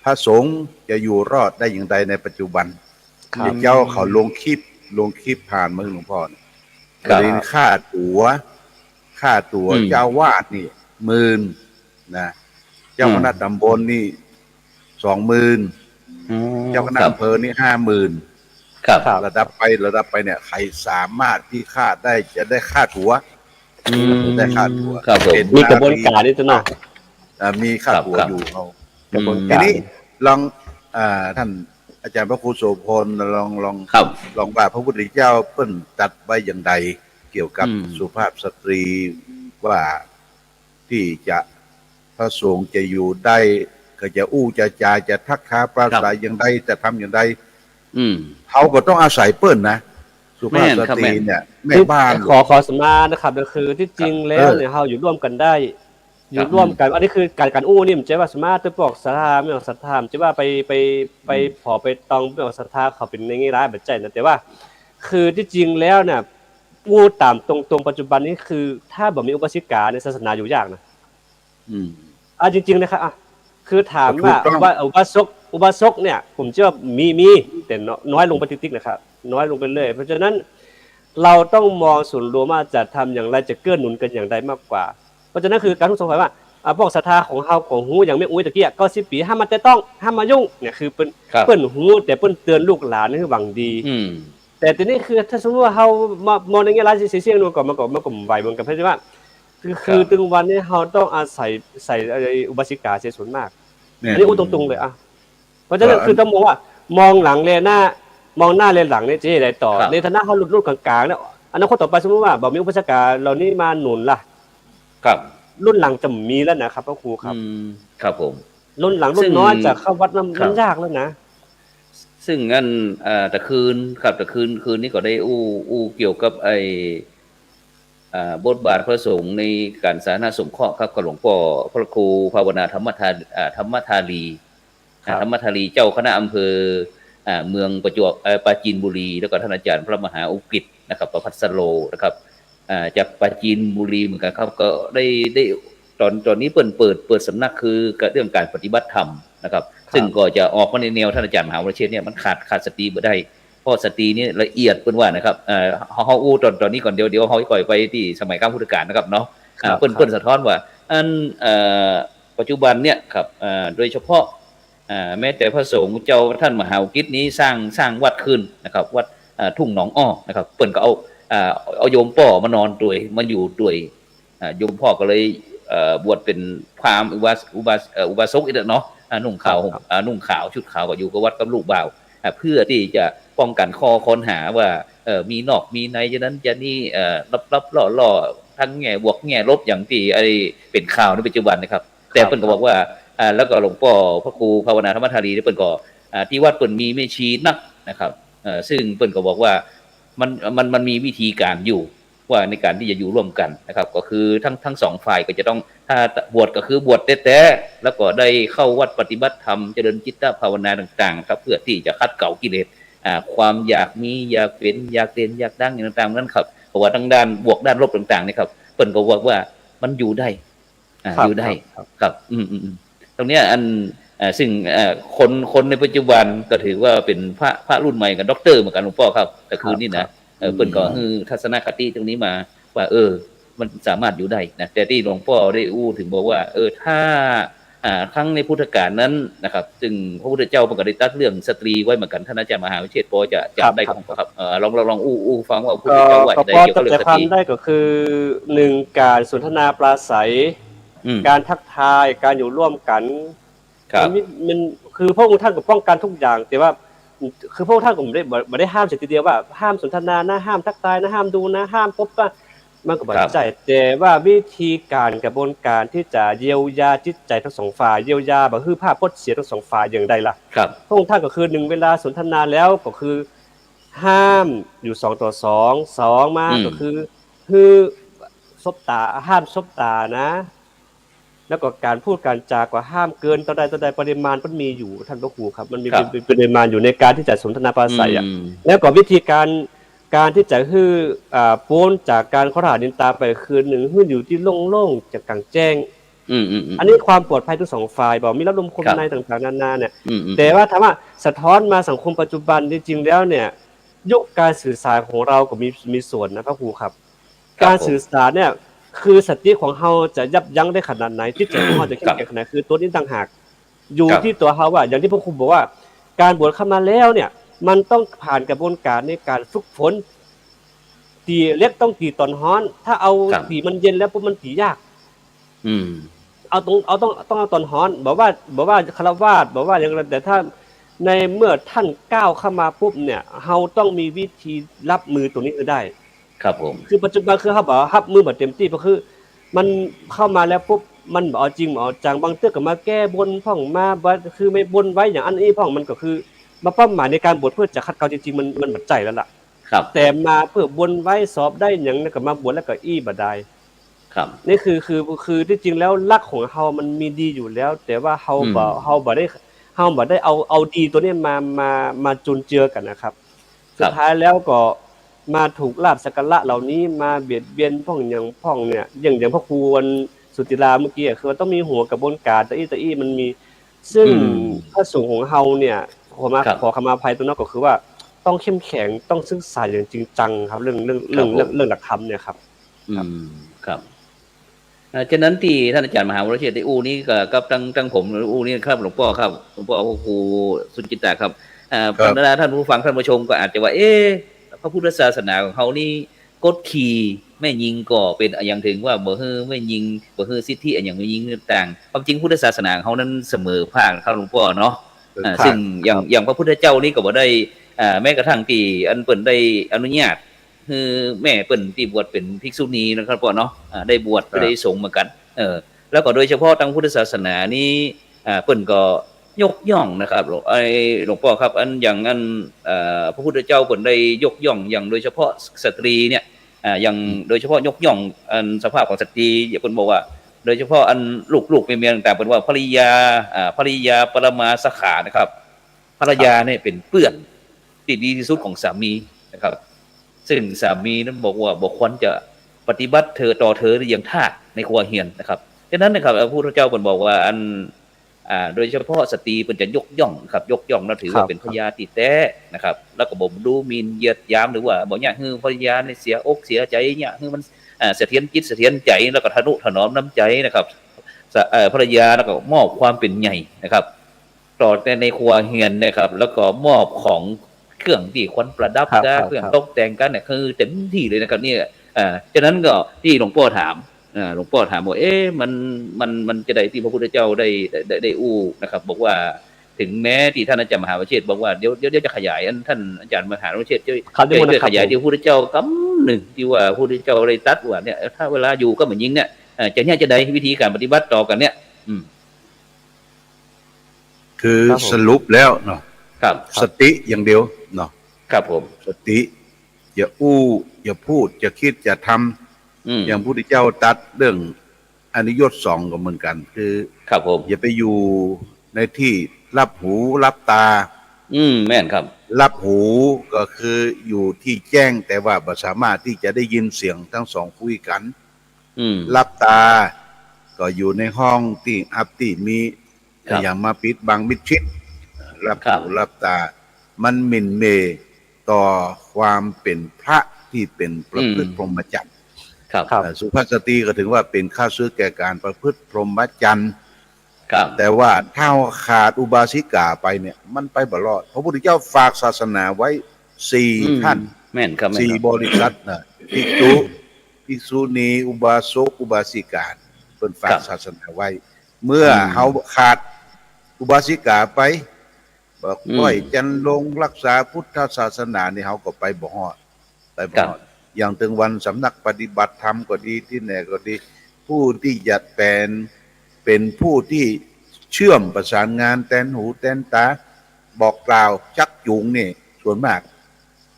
พระสงฆ์จะอยู่รอดได้อย่างไรในปัจจุบัน ครับ เจ้าเขาลงคลิปผ่านมือหลวงพ่อเนี่ย ครับ เลยค่าตั๋วเจ้าวาดนี่10,000นะเจ้าคณะตำบลนี่20,000เจ้าคณะอำเภอนี่50,000 ครับ ครับ ระดับไปเนี่ยใครสามารถที่ค่าได้จะได้ค่าตั๋ว อืม ได้ค่าตั๋ว ครับผม เป็น มีกระบวนการนี่ตัวเนาะ มีค่าตั๋ว ครับ อยู่เขา กระบวน ที การ นี้ลองท่านอาจารย์พระครูโสพลลอง ครับ ลองว่าพระพุทธเจ้าเปิ้นตัดไว้อย่างใดเกี่ยวกับ อืม สุภาพสตรีว่าที่จะพระสงฆ์จะอยู่ได้ก็จะอู้จะจาจะทักท้าปราศัยอย่างใดจะทำอย่างใด อืม เขาก็ต้องอาศัยเปิ้นนะสุภาพส แม่นครับ ตรี แม่น เนี่ยแม่บ้าน ขอสมานะครับก็คือที่จริงแล้วเนี่ยเฮาอยู่ร่วมกันได้ อยู่ร่วมกันอันนี้คือการอู้นี่มันจะว่าสมาตัวบอกศรัทธาไม่ออกศรัทธาจะว่าไปขอไปตองไม่ออกศรัทธาเขาเป็นในแง่ร้ายแบบใจนะแต่ว่า คือที่จริงแล้วเนี่ยพูดตามตรงปัจจุบันนี้คือ ถ้าบ่มีอุปสิกาในศาสนาอยู่ยากนะ อืม จริงๆนะครับคือถามว่า ถูกต้อง อุบาสกเนี่ยผมเชื่อว่ามีแต่น้อยลงไปติ๊กๆนะครับน้อยลงไปเรื่อยเพราะฉะนั้นเราต้องมองส่วนรวมว่าจะทำอย่างไรจะเกื้อหนุนกันอย่างไรมากกว่า เพราะฉะนั้นคือการทุกสงสัยว่าพวกศรัทธาของเฮาของฮู้อย่างแม่อุ้ยตะเกีย90 ปีห้ามมาแต่ต้องห้ามมายุ่งเนี่ยคือเปิ้น ครับ เปิ้นฮู้แต่เปิ้นเตือนลูกหลานให้หวังดี อืม แต่ทีนี้คือถ้าสมมติว่าเฮามองในแง่ร้ายเสียงๆนู่นก่อนมาก่อนไหวเหมือนกันเพราะฉะนั้นว่าคือถึงวันนี้เฮาต้องอาศัยใส่อุบาสิกาเสียส่วนมาก เนี่ย อันนี้อู้ตรงๆเลยเพราะฉะนั้นคือต้องมองว่ามองหลังเลยหน้ามองหน้าเลยหลังเนี่ยจะได้ต่อ ครับ ในฐานะเฮารุ่นกลางๆเนี่ยอนาคตต่อไปสมมติว่าบ่มีอุปสรรคเหล่านี้มาหนุนล่ะ ครับ รุ่นหลังจะมีแล้วนะครับพระครูครับ อืมครับผม รุ่นหลังรุ่ ซึ่ น ง น้อยจะเข้าวัด ครั มัน บ ยากแล้วนะ ซึ่งงั้นแต่คืนนี้ก็ได้อู้เกี่ยวกับไอบทบาทพระสงฆ์ในการสาธารณสงเคราะห์ครับกับหลวงพ่อพระครูภาวนาธรรมธาลี ครับ ธรรมธาลีเจ้าคณะอำเภอเมืองประจวบปราจีนบุรีแล้วก็ท่านอาจารย์พระมหาอุกฤษนะครับประพัสโลนะครับจากปราจีนบุรีเหมือนกันครับก็ได้ตอนนี้เปิดสำนักคือเรื่องการปฏิบัติธรรมนะครับ ซึ่งก็จะออกมาในแนวท่านอาจารย์มหาวรเชษฐ์เนี่ยมันขาดสติบ่ได้เพราะสตินี่ละเอียดเปิ้นว่านะครับเฮาอู้ตอนนี้ก่อนเดี๋ยวเฮาก่อยไปที่สมัยข้ามพุทธกาลนะครับเนาะ ครับ เปิ้นสะท้อนว่าอันปัจจุบันเนี่ยครับโดยเฉพาะแม้แต่พระสงฆ์เจ้าท่านมหาอุกิจนี้สร้างวัดขึ้นนะครับวัดทุ่งหนองอ้อนะครับเปิ้นก็เอาโยมพ่อมานอนด้วยมาอยู่ด้วยโยมพ่อก็เลยบวชเป็นพราหมณ์อุบาสกอีกเนาะนุ่งขาวนุ่งขาวชุดขาวก็อยู่กับวัดกับลูกบ่าวเพื่อที่จะป้องกันข้อค้นหาว่ามีนอกมีในฉะนั้นจะนี่รับล่อทั้งแง่บวกแง่ลบอย่างที่เป็นข่าวในปัจจุบันนะครับแต่เพิ่นก็บอกว่า แล้วก็หลวงพ่อพระครูภาวนาธรรมธารีที่เปิ้นก็ที่วัดเปิ้นมีไม่ชีนักนะครับซึ่งเปิ้นก็บอกว่ามันมีวิธีการอยู่ว่าในการที่จะอยู่ร่วมกันนะครับก็คือทั้งสองฝ่ายก็จะต้องถ้าบวชก็คือบวชแท้ๆแล้วก็ได้เข้าวัดปฏิบัติธรรมเจริญจิตตภาวนาต่างๆครับเพื่อที่จะขัดเกลากิเลสความอยากมีอยากเป็นอยากเด่นอยากดังอย่างต่างๆนั้นครับเพราะว่าทั้งด้านบวกด้านลบต่างๆนี่ครับเปิ้นก็บอกว่ามันอยู่ได้อยู่ได้ครับตรงเนี้ยซึ่งคนในปัจจุบันก็ถือว่าเป็นพระรุ่นใหม่กับด็อกเตอร์เหมือนกันหลวงพ่อครับแต่คืนนี้นะเปิ้นก็ทัศนคติตรงนี้มาว่ามันสามารถอยู่ได้นะแต่ที่หลวงพ่อได้ถึงบอกว่าถ้าครั้งในพุทธกาลนั้นนะครับซึ่งพระพุทธเจ้าประกาศได้ตัดเรื่องสตรีไว้เหมือนกันท่านอาจารย์มหาวิเชษฐ์พอจะจำได้ครับลองฟังว่าพระพุทธเจ้าว่าจะได้เกี่ยวกับเรื่องสตรีได้ก็คือ1การสนทนาปราศัยการทักทายการอยู่ร่วมกันมันคือพระองค์ท่านก็ป้องกันทุกอย่างแต่ว่าคือพระองค์ท่านก็ไม่ได้ห้ามเสียทีเดียวว่าห้ามสนทนานะห้ามทักทายนะห้ามดูนะห้ามพบว่ามันก็บ่ใจแต่ว่าวิธีการกระบวนการที่จะเยียวยาจิตใจทั้งสองฝ่ายเยียวยาบ่คือภาพพจน์เสียทั้งสองฝ่ายอย่างใดล่ะพระองค์ท่านก็คือ1เวลาสนทนาแล้วก็คือห้ามอยู่2 ต่อ 2มาก็คือซบตาห้ามซบตานะแล้วก็การพูดการจากว่าห้ามเกินต่อใดปริมาณมันมีอยู่ท่านพระครูครับมันมีปริมาณอยู่ในการที่จะสนทนาปราศัยแล้วก็วิธีการที่จะพ้นจากการข้อหานินตาไปคืนหนึ่งขึ้นอยู่ที่โล่งๆจากกลางแจ้งอันนี้ความปลอดภัยทั้งสองฝ่ายบอกมีรับลมคมในต่างๆนานาเนี่ยแต่ว่าถามว่าสะท้อนมาสังคมปัจจุบันจริงๆแล้วเนี่ยยุคการสื่อสารของเราก็มีส่วนนะพระครูครับการสื่อสารเนี่ยคือสติของเราจะยับยั้งได้ขนาดไหนที่ใจของเราจะเข้มแข็งขนาดคือตัวนี้ต่างหากอยู่ที่ตัวเขาว่าอย่างที่พระครูบอกว่าการบวชเข้ามาแล้วเนี่ยมันต้องผ่านกระบวนการในการฝึกฝนตีเล็กต้องตีตอนฮ้อนถ้าเอาตีมันเย็นแล้วปุ๊บมันตียากต้องเอาตอนฮ้อนบอกว่าคฤหัสถ์บอกว่าอย่างไรแต่ถ้าในเมื่อท่านก้าวเข้ามาปุ๊บเนี่ยเราต้องมีวิธีรับมือตรงนี้ได้ครับผมคือปัจจุบันคือเขาบอกรับมือแบบเต็มที่ก็คือมันเข้ามาแล้วปุ๊บมันบ่เอาจริงบ่เอาจังบางเตื้อก็มาแก้บนพ่องมาคือไม่บนไว้อย่างอันนี้พ่องมันก็คือมาเป้าหมายในการบวชเพื่อจะคัดเกลาจริงๆมันบัดใจแล้วล่ะครับแต่มาเพื่อบนไว้สอบได้หยังก็มาบวชแล้วก็บ่ได้ครับนี่คือที่จริงแล้วหลักของเฮามันมีดีอยู่แล้วแต่ว่าเฮาบ่ได้เอาดีตัวนี้มาจุนเจือกันนะครับสุดท้ายแล้วก็มาถูกลาภสักการะเหล่านี้มาเบียดเบียนพ่องเนี่ยอย่างพระครูวันสุติลาเมื่อกี้คือมันต้องมีหัวกระบวนการตะอี้มันมีซึ่งพระสงฆ์ของเฮาเนี่ยขอขมาอภัยตัวนั้นก็คือว่าต้องเข้มแข็งต้องศึกษาอย่างจริงจังครับเรื่องหลักธรรมเนี่ยครับครับฉะนั้นที่ท่านอาจารย์มหาวรเชษฐ์ได้นี้กับตั้งผมนี้ครับหลวงพ่อครับหลวงพ่อครูสุจิตตาครับบรรดาท่านผู้ฟังท่านผู้ชมก็อาจจะว่าพระพุทธศาสนาของเขานี่กดขี่แม่ยิงก็เป็นอย่างถึงว่าบ่ฮือแม่ยิงบ่ฮือสิทธิอย่างไม่ยิงต่างความจริงพุทธศาสนาของเขานั้นเสมอภาคครับหลวงพ่อเนาะซึ่งอย่างพระพุทธเจ้านี่ก็บ่ได้แม้กระทั่งที่อันเปิ้นได้อนุญาตคือแม่เปิ้นที่บวชเป็นภิกษุณีนะครับพ่อเนาะได้บวชได้สงฆ์เหมือนกันแล้วก็โดยเฉพาะทางพุทธศาสนานี้เปิ้นก็ยกย่องนะครับหลวงพ่อครับอย่างพระพุทธเจ้าเปิ้นได้ยกย่องอย่างโดยเฉพาะสตรีเนี่ยอย่างโดยเฉพาะยกย่องสภาพของสตรีอย่าเปิ้นบอกว่าโดยเฉพาะลูกๆเมียต่างๆเปิ้นว่าภริยาปรมาสขานะครับภรรยาเนี่ยเป็นเพื่อนที่ดีที่สุดของสามีนะครับซึ่งสามีนั้นบอกว่าบ่ควรจะปฏิบัติต่อเธออย่างทาสในครัวเรือนนะครับฉะนั้นนะครับพระพุทธเจ้าเปิ้นบอกว่าโดยเฉพาะสตรีเปิ้นจะยกย่องครับยกย่องแล้วถือว่าเป็นภรรยาที่แท้นะครับแล้วก็บ่ดูหมิ่นเหยียดหยามหรือว่าบ่อยากให้ภรรยาเนี่ยเสียอกเสียใจเนี่ยให้มันเสถียรจิตเสถียรใจแล้วก็ทนุถนอมน้ำใจนะครับภรรยาแล้วก็มอบความเป็นใหญ่นะครับต่อในครัวเรือนนะครับแล้วก็มอบของเครื่องที่ควรประดับเครื่องตกแต่งกันเนี่ยคือเต็มที่เลยนะครับเนี่ยฉะนั้นก็ที่หลวงพ่อถามว่ามันจะได้ที่พระพุทธเจ้าได้นะครับบอกว่าถึงแม้ที่ท่านอาจารย์มหาวเชษฐ์บอกว่าเดี๋ยวจะขยายท่านอาจารย์มหาวเชษฐ์จะขยายที่พระพุทธเจ้ากำหนึ่งที่ว่าพระพุทธเจ้าได้ตรัสว่าเนี่ยถ้าเวลาอยู่ก็เหมือนยิงเนี่ยจะได้วิธีการปฏิบัติต่อกันเนี่ย คือ ครับผม สรุปแล้วเนาะ ครับ สติอย่างเดียวเนาะ ครับผม สติอย่าอู้อย่าพูดอย่าคิดอย่าทำ อืม อย่างพระพุทธเจ้าตรัดเรื่องอนิยตสองก็เหมือนกัน คือ ครับผม อย่าไปอยู่ในที่รับหูรับตา แม่นครับ รับหูก็คืออยู่ที่แจ้งแต่ว่าบ่สามารถที่จะได้ยินเสียงทั้งสองคุยกัน อืม รับตาก็อยู่ในห้องที่อับที่มี ครับ อย่างมาปิดบังมิดชิดรับ ครับ หูรับตา มันหมิ่นเมต่อความเป็นพระที่เป็นประพฤติพรหมจรรย์ ครับ ครับ สุภาพสตรีก็ถึงว่าเป็นข้าศึกแก่การประพฤติพรหมจรรย์ ครับ แต่ว่าถ้าขาดอุบาสิกาไปเนี่ยมันไปบ่รอดพระพุทธเจ้าฝากศาสนาไว้สี่ท่าน แม่นครับแม่น สี่ ครับ บริษัทนะภิกษุภิกษุณีอุบาสกอุบาสิกาเป็นฝากศาสนาไว้ เมื่อเขาขาดอุบาสิกาไปบอกก้อยจันลงรักษาพุทธศาสนานี่เขาก็ไปบ่ฮอดไปบ่ฮอดอย่างถึงวันสำนักปฏิบัติธรรมก็ดีที่ไหนก็ดี ผู้ที่จะเป็นผู้ที่เชื่อมประสานงานแตนหูแตนตาบอกกล่าวชักจูงนี่ส่วนมาก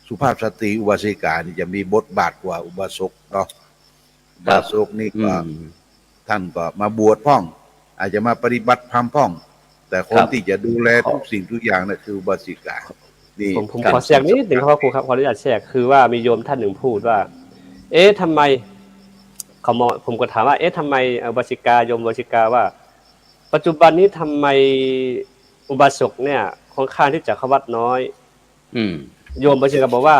สุภาพสตรีอุบาสิกานี่จะมีบทบาทกว่าอุบาสกเนาะอุบาสกนี่ก็ท่านก็มาบวชพ่อง อาจจะมาปฏิบัติธรรมพ่อง แต่คนที่จะดูแลทุกสิ่งทุกอย่างนั่นคืออุบาสิกานี่ ผมขอแทรกนิดหนึ่งครับครูครับขออนุญาตแทรกคือว่ามีโยมท่านหนึ่งพูดว่า เอ๊ะทำไมเขามองผมก็ถามว่า เอ๊ะทำไมอุบาสิกาโยมอุบาสิกาว่า ปัจจุบันนี้ทำไมอุบาสกเนี่ยค่อนข้างที่จะเข้าวัดน้อย อืม โยมอุบาสิกาบอกว่า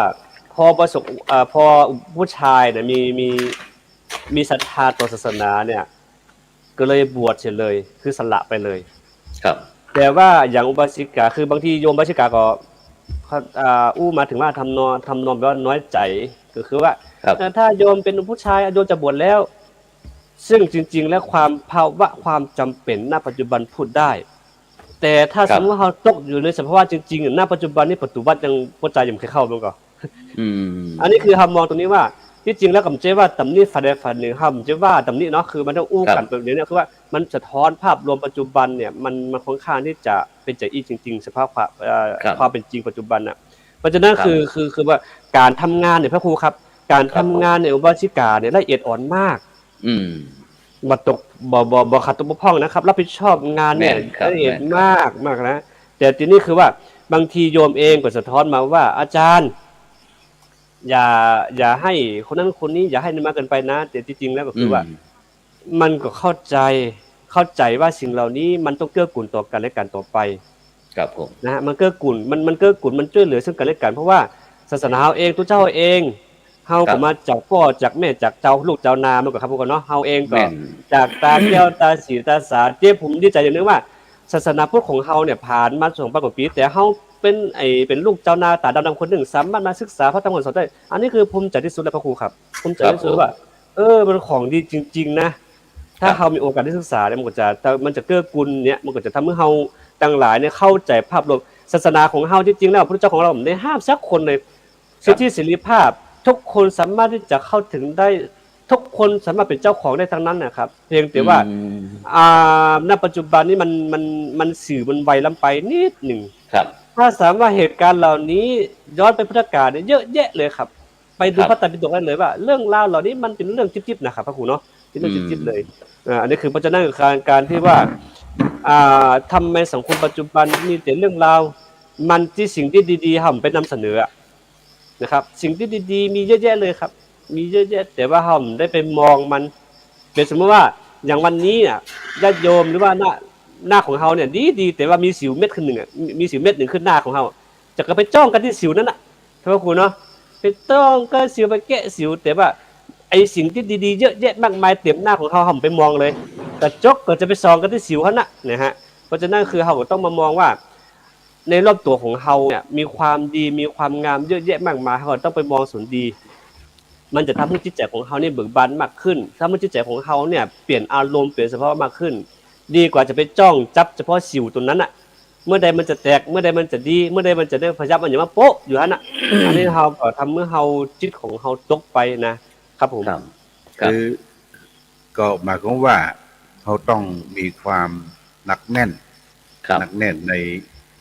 พออุบาสกพอผู้ชายเนี่ยมีศรัทธาต่อศาสนาเนี่ย ก็เลยบวชเฉยเลย คือสละไปเลย ครับ แต่ว่าอย่างอุบาสิกาคือบางทีโยมอุบาสิกาก็อู้มาถึงว่าทำนองแบบว่าน้อยใจก็คือว่า ครับ ถ้าโยมเป็นผู้ชายโยมจะบวชแล้ว ซึ่งจริงๆแล้วความภาวะความจำเป็นณปัจจุบันพูดได้ แต่ถ้าสมมติว่าเราตกอยู่ในสภาวะจริงๆณปัจจุบันนี้ปัจจุบันยังหัวใจยังไม่เคยเข้ามันก็ อืม อันนี้คือทำมองตรงนี้ว่าที่จริงแล้วกับเจ๊ว่าตำนี้ฝันใดฝันหนึ่งครับเจ๊ว่าตำนี้เนาะคือมันต้องอู้กันแบบนี้เนี่ยคือว่ามันสะท้อนภาพรวมปัจจุบันเนี่ยมันค่อนข้างที่จะเป็นใจอีจริงๆสภาพความเป็นจริงปัจจุบันอ่ะเพราะฉะนั้นคือว่าการทำงานเนี่ยพระครูครับ การทำงานในอุบาสิกาเนี่ยละเอียดอ่อนมาก อืม มาตกบ่ขาดตกบกพร่องนะครับ รับผิดชอบงานเนี่ยละเอียดมากนะแต่ทีนี้คือว่าบางทีโยมเองก็สะท้อนมาว่าอาจารย์อย่าให้คนนั้นคนนี้อย่าให้มันมากเกินไปนะแต่จริงๆแล้วก็คือว่ามันก็เข้าใจว่าสิ่งเหล่านี้มันต้องเกื้อกูลต่อกันและกันต่อไป ครับผม นะฮะมันเกื้อกูลมันเกื้อกูลมันช่วยเหลือซึ่งกันและกันเพราะว่าศาสนาเองตัวเจ้าเองเฮาก็มาจากพ่อจากแม่จากเจ้าลูกเจ้านามันก็ครับพวกกันเนาะเฮาเองก็จากตาแก้วตาสีตาสาเจ้ผมดีใจอย่างนึงว่าศาสนาพุทธของเฮาเนี่ยผ่านมา2,000กว่าปีแต่เฮาเป็นลูกเจ้านาตาดำๆคนหนึ่งสามารถมาศึกษาพระธรรมคำสอนได้อันนี้คือภูมิใจที่สุดแล้วพระครูครับภูมิใจที่สุดว่ามันของดีจริงๆนะถ้าเฮามีโอกาสได้ศึกษาเนี่ยมันจะเกื้อกูลเนี่ยมันก็จะทำให้เฮาทั้งหลายเนี่ยเข้าใจภาพรวมศาสนาของเฮาจริงๆแล้วพระพุทธเจ้าของเราไม่ได้ห้ามสักคนเลยสิทธิเสรีภาพทุกคนสามารถที่จะเข้าถึงได้ทุกคนสามารถเป็นเจ้าของได้ทั้งนั้นนะครับเพียงแต่ว่าณปัจจุบันนี้มันสื่อมันไวล้ำไปนิดหนึ่ง ครับ ถ้าสามารถเหตุการณ์เหล่านี้ย้อนไปพุทธกาลเนี่ยเยอะแยะเลยครับไปดูพระไตรปิฎกได้เลยว่าเรื่องราวเหล่านี้มันเป็นเรื่องจิ๊บๆนะครับพระครูเนาะเป็นเรื่องจิ๊บๆเลยอันนี้คือเพราะฉะนั้นการที่ว่าทำในสังคมปัจจุบันมีแต่เรื่องราวมันที่สิ่งที่ดีๆผมไปนำเสนอนะครับสิ่งที่ดีๆมีเยอะแยะเลยครับมีเยอะแยะแต่ว่าผมได้ไปมองมันเป็นสมมติว่าอย่างวันนี้น่ะญาติโยมหรือว่าหน้าของเฮาเนี่ยดีแต่ว่ามีสิวเม็ดขึ้นหนึ่งมีสิวเม็ดหนึ่งขึ้นหน้าของเฮาจะก็ไปจ้องกันที่สิวนั้นน่ะพระครูเนาะไปจ้องก็สิวไปแกะสิวแต่ว่าไอ้สิ่งที่ดีๆเยอะแยะมากมายเต็มหน้าของเฮาผมไปมองเลยกระจกก็จะไปส่องกันที่สิวเขาน่ะนะฮะเพราะฉะนั้นคือเฮาก็ต้องมามองว่าในรอบตัวของเฮาเนี่ยมีความดีมีความงามเยอะแยะมากมายเฮาต้องไปมองส่วนดีมันจะทำให้จิตใจของเฮาเนี่ยเบิกบานมากขึ้นทำให้จิตใจของเฮาเนี่ยเปลี่ยนอารมณ์เปลี่ยนสภาพมากขึ้นดีกว่าจะไปจ้องจับเฉพาะสิวตัวนั้นน่ะเมื่อใดมันจะแตกเมื่อใดมันจะดีเมื่อใดมันจะได้พยับมันอย่ามาโป๊ะอยู่นั่นน่ะอันนี้เฮาก็ทำเมื่อเฮาจิตของเฮาตกไปนะครับผม คือก็หมายความว่าเขาต้องมีความหนักแน่น ครับ หนักแน่นใน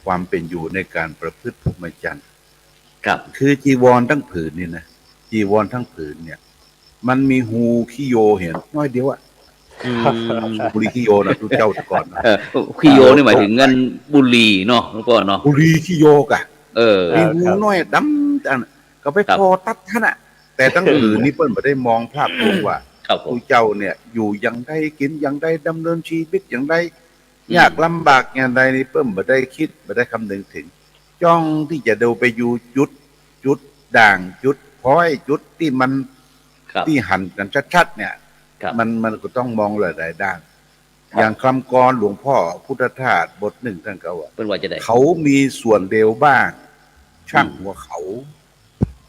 ความเป็นอยู่ในการประพฤติพรหมจรรย์ ครับ คือจีวรทั้งผืนนี่นะจีวรทั้งผืนเนี่ย มันมีหูขี้โยเห็นน้อยเดียวอะ อืม บุรีขี้โยนะทุกเจ้าแต่ก่อนนะ ขี้โยนี่หมายถึงเงินบุหรี่เนาะหลวงพ่อเนาะ บุรีขี้โยกอะ เออ มีหูน้อยดำอันก็ไป ครับ พอตัดท่านอะแต่ทั้งผืนนี่เปิ้ลไม่ได้มองภาพรวมว่า ครับผม ผู้เจ้าเนี่ยอยู่อย่างใดกินอย่างใดดำเนินชีวิตอย่างใดยากลำบากอย่างใดนี่เปิ้ลไม่ได้คิดไม่ได้คำนึงถึง จ้องที่จะดูไปอยู่จุดด่างจุดพ้อยจุดที่มัน ครับ ที่หันกันชัดๆเนี่ย ครับ มันก็ต้องมองหลายๆด้าน อย่างคำกรหลวงพ่อพุทธทาสบทหนึ่งท่านก็ว่า เป็นว่าจะได้ เขามีส่วนเร็วบ้าง ช่างหัวเขา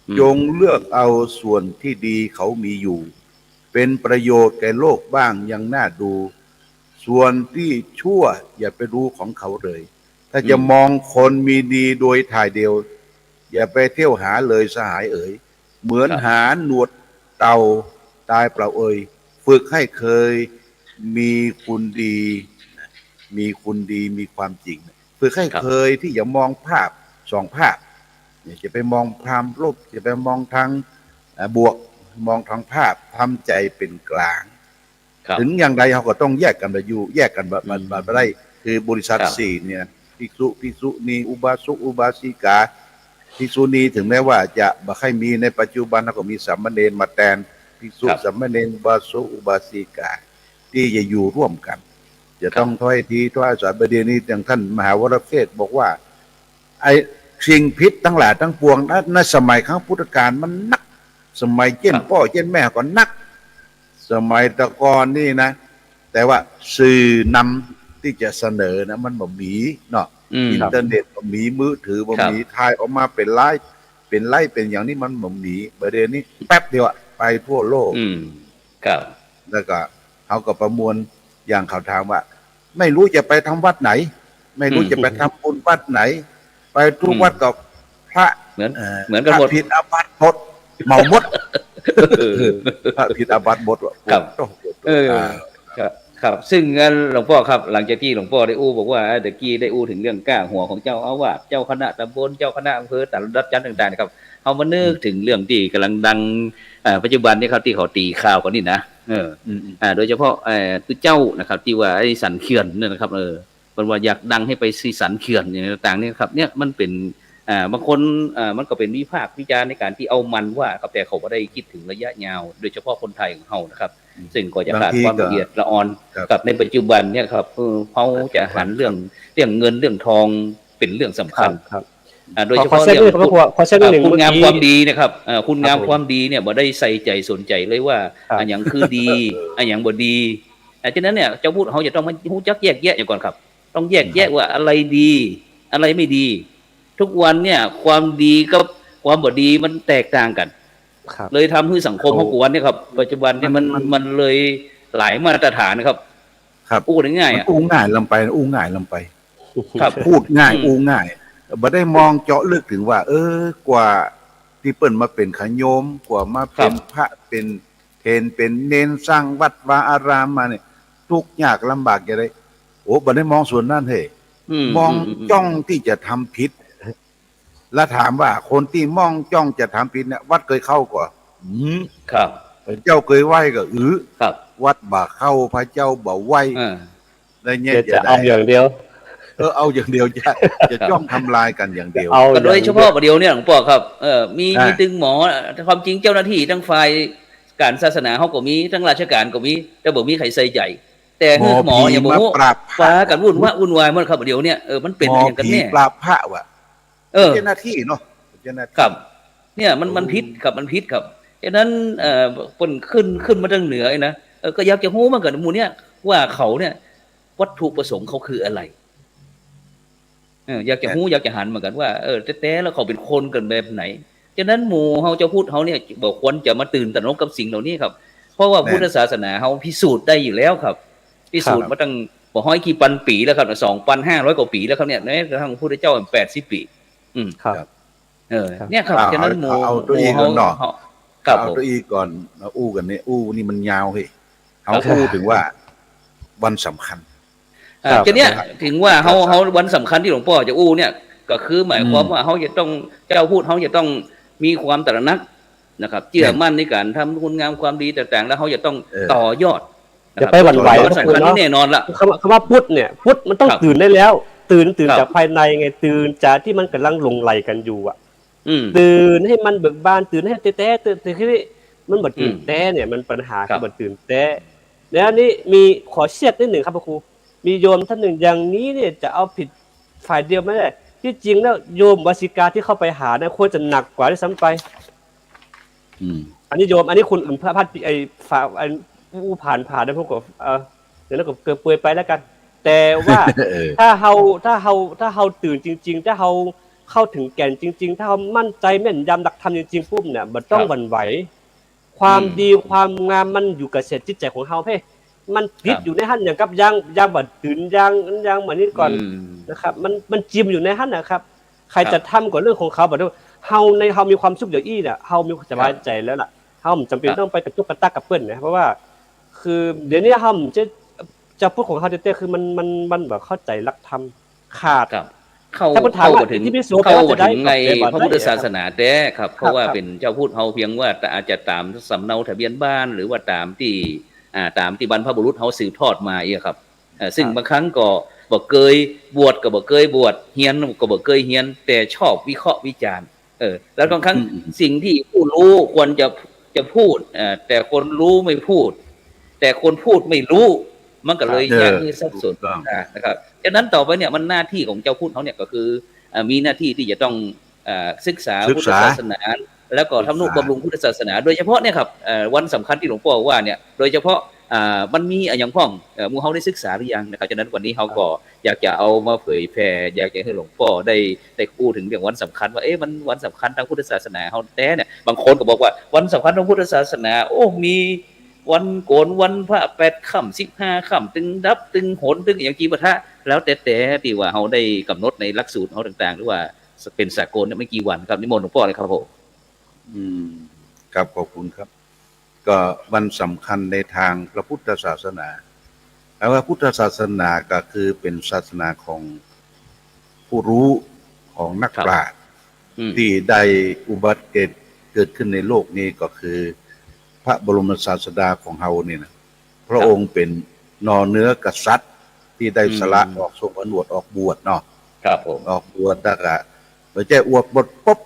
อืม จงเลือกเอาส่วนที่ดีเขามีอยู่ เป็นประโยชน์แก่โลกบ้างยังน่าดู ส่วนที่ชั่วอย่าไปรู้ของเขาเลย ถ้าจะมองคนมีดีโดยถ่ายเดียว อย่าไปเที่ยวหาเลยสหายเอ๋ยเหมือนหาหนวดเต่าตายเปล่าเอ่ยฝึกให้เคยมีคุณดีมีคุณดีมีความจริงฝึกให้เคยที่อย่ามองภาพสองภาพเนี่ยจะไปมองพรามลบจะไปมองทางบวกมองทางภาพทำใจเป็นกลาง ครับ ถึงอย่างใดเขาก็ต้องแยกกันไปอยู่แยกกันมาได้ คือบริษัท ครับ สี่เนี่ยภิกษุณีอุบาสกอุบาสิกาภิกษุณีถึงแม้ว่าจะบ่ค่อยมีในปัจจุบันเขาก็มีสามเณรมาแทนภิกษุ ครับ สามเณรอุบาสกอุบาสิกาที่จะอยู่ร่วมกัน จะต้องถ้อยทีถ้อยอาศัยประเด็นนี้อย่างท่านมหาวรเทศบอกว่า ไอ้สิ่งพิษทั้งหลายทั้งปวงในสมัยครั้งพุทธกาลมันนัก สมัยเจ้นพ่อเจ้นแม่ก็นัก สมัยตะกอนนี่นะ แต่ว่าสื่อนำที่จะเสนอนะมันบ่มีเนาะ อืม อินเทอร์เน็ตบ่มีมือถือบ่มีถ่ายออกมาเป็นไลฟ์เป็นอย่างนี้มันบ่มีประเด็นนี้แป๊บเดียวอะไปทั่วโลก อืมครับ แล้วก็เขาก็ประมวลอย่างเขาถามว่า ไม่รู้จะไปทำวัดไหน ไม่รู้จะไปทำบุญวัดไหน ไปทุกวัดกับพระ เหมือนกันหมด พระผิดอาบัติหมดเมาหมด พระผิดอาบัติหมดว่ะ ครับ โอ้โห เออ ครับครับซึ่งงั้นหลวงพ่อครับ หลังจากที่หลวงพ่อได้อู้บอกว่าตะกี้ได้อู้ถึงเรื่องก้าหัวของเจ้าอาวาสเจ้าคณะตำบลเจ้าคณะอำเภอแต่ละรัฐจันทร์ต่างๆนะครับเอามานึกถึงเรื่องที่กำลังดังปัจจุบันนี้ครับที่เขาตีข่าวกันนี่นะโดยเฉพาะตัวเจ้านะครับ ที่ว่าไอ้สันเขื่อนเนี่ยนะครับมันว่าอยากดังให้ไปซีสันเขื่อนอย่างต่างๆนี่ครับเนี่ยมันเป็นบางคนมันก็เป็นวิพากษ์วิจารณ์ในการที่เอามันว่าครับแต่เขาไม่ได้คิดถึงระยะยาว โดยเฉพาะคนไทยของเรานะครับ ซึ่งก็จะขาดความละเอียดละออนกับในปัจจุบันเนี่ยครับเขาจะหันเรื่องเงินเรื่องทองเป็นเรื่องสำคัญ ครับ โดยเฉพาะ ขอเส้น เรื่อง หนึ่งขอเส้นหนึ่ง คุณงาม เมื่อกี้ ความดีนะครับคุณงาม ครับผม ความดีเนี่ยบ่ได้ใส่ใจสนใจเลยว่า ครับ อันอย่างคือดีอันอย่างบ่ดีฉะนั้นเนี่ยเจ้าพูดเขาจะต้องมารู้จักแยกแยะอย่างก่อนครับ ต้องแยกแยะว่าอะไรดี อะไรไม่ดี ทุกวันเนี่ยความดีกับความบ่ดีมันแตกต่างกัน ครับ เลยทำให้สังคมของกวนเนี่ยครับปัจจุบันเนี่ยมันเลยหลายมาตรฐานนะครับ ครับ พูดง่ายๆ มัน อ่ะ อู้ง่ายลำไปอู้ง่ายลำไป ครับ พูดง่าย อืม อู้ง่ายบ่ได้มองเจาะลึกถึงว่า กว่าที่เปิ้นมาเป็นขโยมกว่ามาเป็นพระเป็นเทนเป็นเนนสร้างวัดวาอารามมาเนี่ยทุกข์ยากลำบากอย่างไรโอ้บ่ได้มองส่วนนั้นเฮ้มองจ้องที่จะทำผิด แล้วถามว่าคนที่มองจ้องจะทำผิดเนี่ยวัดเคยเข้าก่อน ครับ พระเจ้าเคยไหว้ก็ครับ วัดบ่าเข้าพระเจ้าบ่ไหว้ อ่า ได้เนี่ย จะเอาอย่างเดียว เอาอย่างเดียวจะจ้องทำลายกันอย่างเดียว เอา ก็โดยเฉพาะประเดี๋ยวเนี่ยหลวงพ่อครับมีตึงหมอความจริงเจ้าหน้าที่ทั้งฝ่ายการศาสนาเขาก็มีทั้งราชการก็มีแต่บ่มีใครใส่ใจแต่หมออย่าบอกว่า ปราบ ฟ้ากันวุ่นวายมันครับประเดี๋ยวเนี่ยมันเป็นอย่างกันแน่ ปราบพระว่ะ เจ้าหน้าที่เนาะเจ้าหน้าที่ ครับ เนี่ยมันพิษครับมันพิษครับฉะนั้นคนขึ้นมาทางเหนือนะก็อยากจะรู้เหมือนกันหมู่เนี่ยว่าเขาเนี่ยวัตถุประสงค์เขาคืออะไรอยากจะรู้อยากจะหันเหมือนกันว่าแต่แล้วเขาเป็นคนกันแบบไหนฉะนั้นหมู่เฮาจะพูดเฮาเนี่ยบอกควรจะมาตื่นตระหนกกับสิ่งเหล่านี้ครับเพราะว่าพุทธศาสนาเฮาพิสูจน์ได้อยู่แล้วครับพิสูจน์มาตั้งบ่ฮ้อยกี่พันปีแล้วครับ 2,500 กว่าปีแล้วครับเนี่ยในทางพระพุทธเจ้า80 ปีครับ เนี่ยครับฉะนั้นหมู่ เอาตัวอีกก่อนเนาะ ครับ เอา ผม ตัวอีกก่อนเอาอู้กันเนี่ยอู้นี่มันยาวเฮ้ยเอาอู้ถึงว่าวันสำคัญ ครับ จะเนี้ยถึงว่าเขาวันสำคัญที่หลวงพ่อจะอู้เนี่ยก็คือหมายความว่าเขาจะต้องเจ้าพูดเขาจะต้องมีความตระหนักนะครับเชื่อมั่นในการทำคุณงามความดีต่างๆแล้วเขาจะต้องต่อยอด อย่าไปหวั่นไหว วันสำคัญที่แน่นอนละ คำว่าพุทธเนี่ยพุทธมันต้อง ครับ ตื่นได้แล้ว ตื่น ครับ จากภายในไงตื่นจากที่มันกำลังหลงไหลกันอยู่อ่ะ อืม ตื่นให้มันเบิกบานตื่นให้แต้ๆตื่นที่มันบ่ตื่น อืม แต้เนี่ยมันปัญหา ครั คือบ บ่ตื่นแต้แล้วนี่มีขอเชียดนิดหนึ่งครับพระครูมีโยมท่านหนึ่งอย่างนี้เนี่ยจะเอาผิดฝ่ายเดียวไม่ได้ที่จริงแล้วโยมวสิกาที่เข้าไปหาเนี่ยควรจะหนักกว่าด้วยซ้ำไป อืม อันนี้โยมอันนี้คุณอื่นพระพัดไอ้ฝ่าไอ้ผู้ผ่านได้พวกกับเดี๋ยวแล้วก็เกิดเปื่อยไปแล้วกัน แต่ว่า ถ้าเฮาตื่นจริง ๆ ถ้าเฮาเข้าถึงแก่นจริง ๆ ถ้าเฮามั่นใจแม่นยำหลักธรรมจริงๆปุ๊บเนี่ยมันต้องหวั่นไหว ความดีความงามมันอยู่กับเศษจิตใจของเฮาเพ่มันติดอยู่ในหั่นอย่างกับย่างบัดตื่นย่างเหมือนนี้ก่อนนะครับมันจิ้มอยู่ในหั่นนะครับ ใครจะทำก่อนเรื่องของเขาแบบเฮามีความสุขอย่างอี้เนี่ยเฮามีความสบายใจแล้วล่ะเฮาจำเป็นต้องไปกระตุกกระตักกับเปิ้นนะเพราะว่า คือเดี๋ยวนี้เฮาจะพูดของเฮาเต้ๆคือมันแบบเข้าใจหลักธรรมขาด ครับเข้า ถ้าผมถามว่า ถึง ที่พิโส เข้า จะได้ ถึงใน แบบ พระพุทธศาสนาแท้ครับเพราะว่า ครับ เป็นเจ้าพูดเฮาเพียงว่าแต่อาจจะตามสำเนาทะเบียนบ้านหรือว่าตามที่บรรพบุรุษเฮาสืบทอดมาครับซึ่งบางครั้งก็บ่เคยบวชก็บ่เคยบวชเฮียนก็บ่เคยเฮียนแต่ชอบวิเคราะห์วิจารณ์แล้วบางครั้งสิ่งที่ผู้รู้ควรจะพูดแต่คนรู้ไม่พูด แต่คนพูดไม่รู้มันก็เลยยากที่สับสนนะครับฉะนั้นต่อไปเนี่ยมันหน้าที่ของเจ้าพูดเขาเนี่ยก็คือมีหน้าที่ที่จะต้องศึกษาพุทธศาสนาแล้วก็ทำนุบำรุงพุทธศาสนา โดยเฉพาะเนี่ยครับวันสำคัญที่หลวงพ่อว่าเนี่ยโดยเฉพาะมันมีอย่างพ่องมูเขาได้ศึกษาหรือยังนะครับฉะนั้นวันนี้เขาก็อยากจะเอามาเผยแพร่อยากจะให้หลวงพ่อได้พูดถึงเรื่องวันสำคัญว่ามันวันสำคัญทางพุทธศาสนาเขาแต่เนี่ยบางคนก็บอกว่าวันสำคัญทางพุทธศาสนาโอ้มีวันโกนวันพระ8 ค่ำ15 ค่ำตึงดับตึงโหนตึงอย่างจีปะทะแล้วแต่ที่ว่าเขาได้กำหนดในหลักสูตรเขาต่างๆหรือว่าเป็นสากลเนี่ยไม่กี่วันครับนิมนต์หลวงพ่อเลยครับผม ครับขอบคุณครับ ก็วันสำคัญในทางพระพุทธศาสนาแล้วว่าพุทธศาสนาก็คือเป็นศาสนาของผู้รู้ของนักปราชญ์ที่ได้อุบัติเกิดขึ้นในโลกนี้ก็คือพระบรมศาสดาของเฮาเนี่ยนะพระองค์เป็นนอเนื้อกษัตริย์ที่ได้สละออกทรงผนวดออกบวชเนาะ ครับผม ออกบวชแต่ก็ไม่ใช่อวดบทปุ๊บ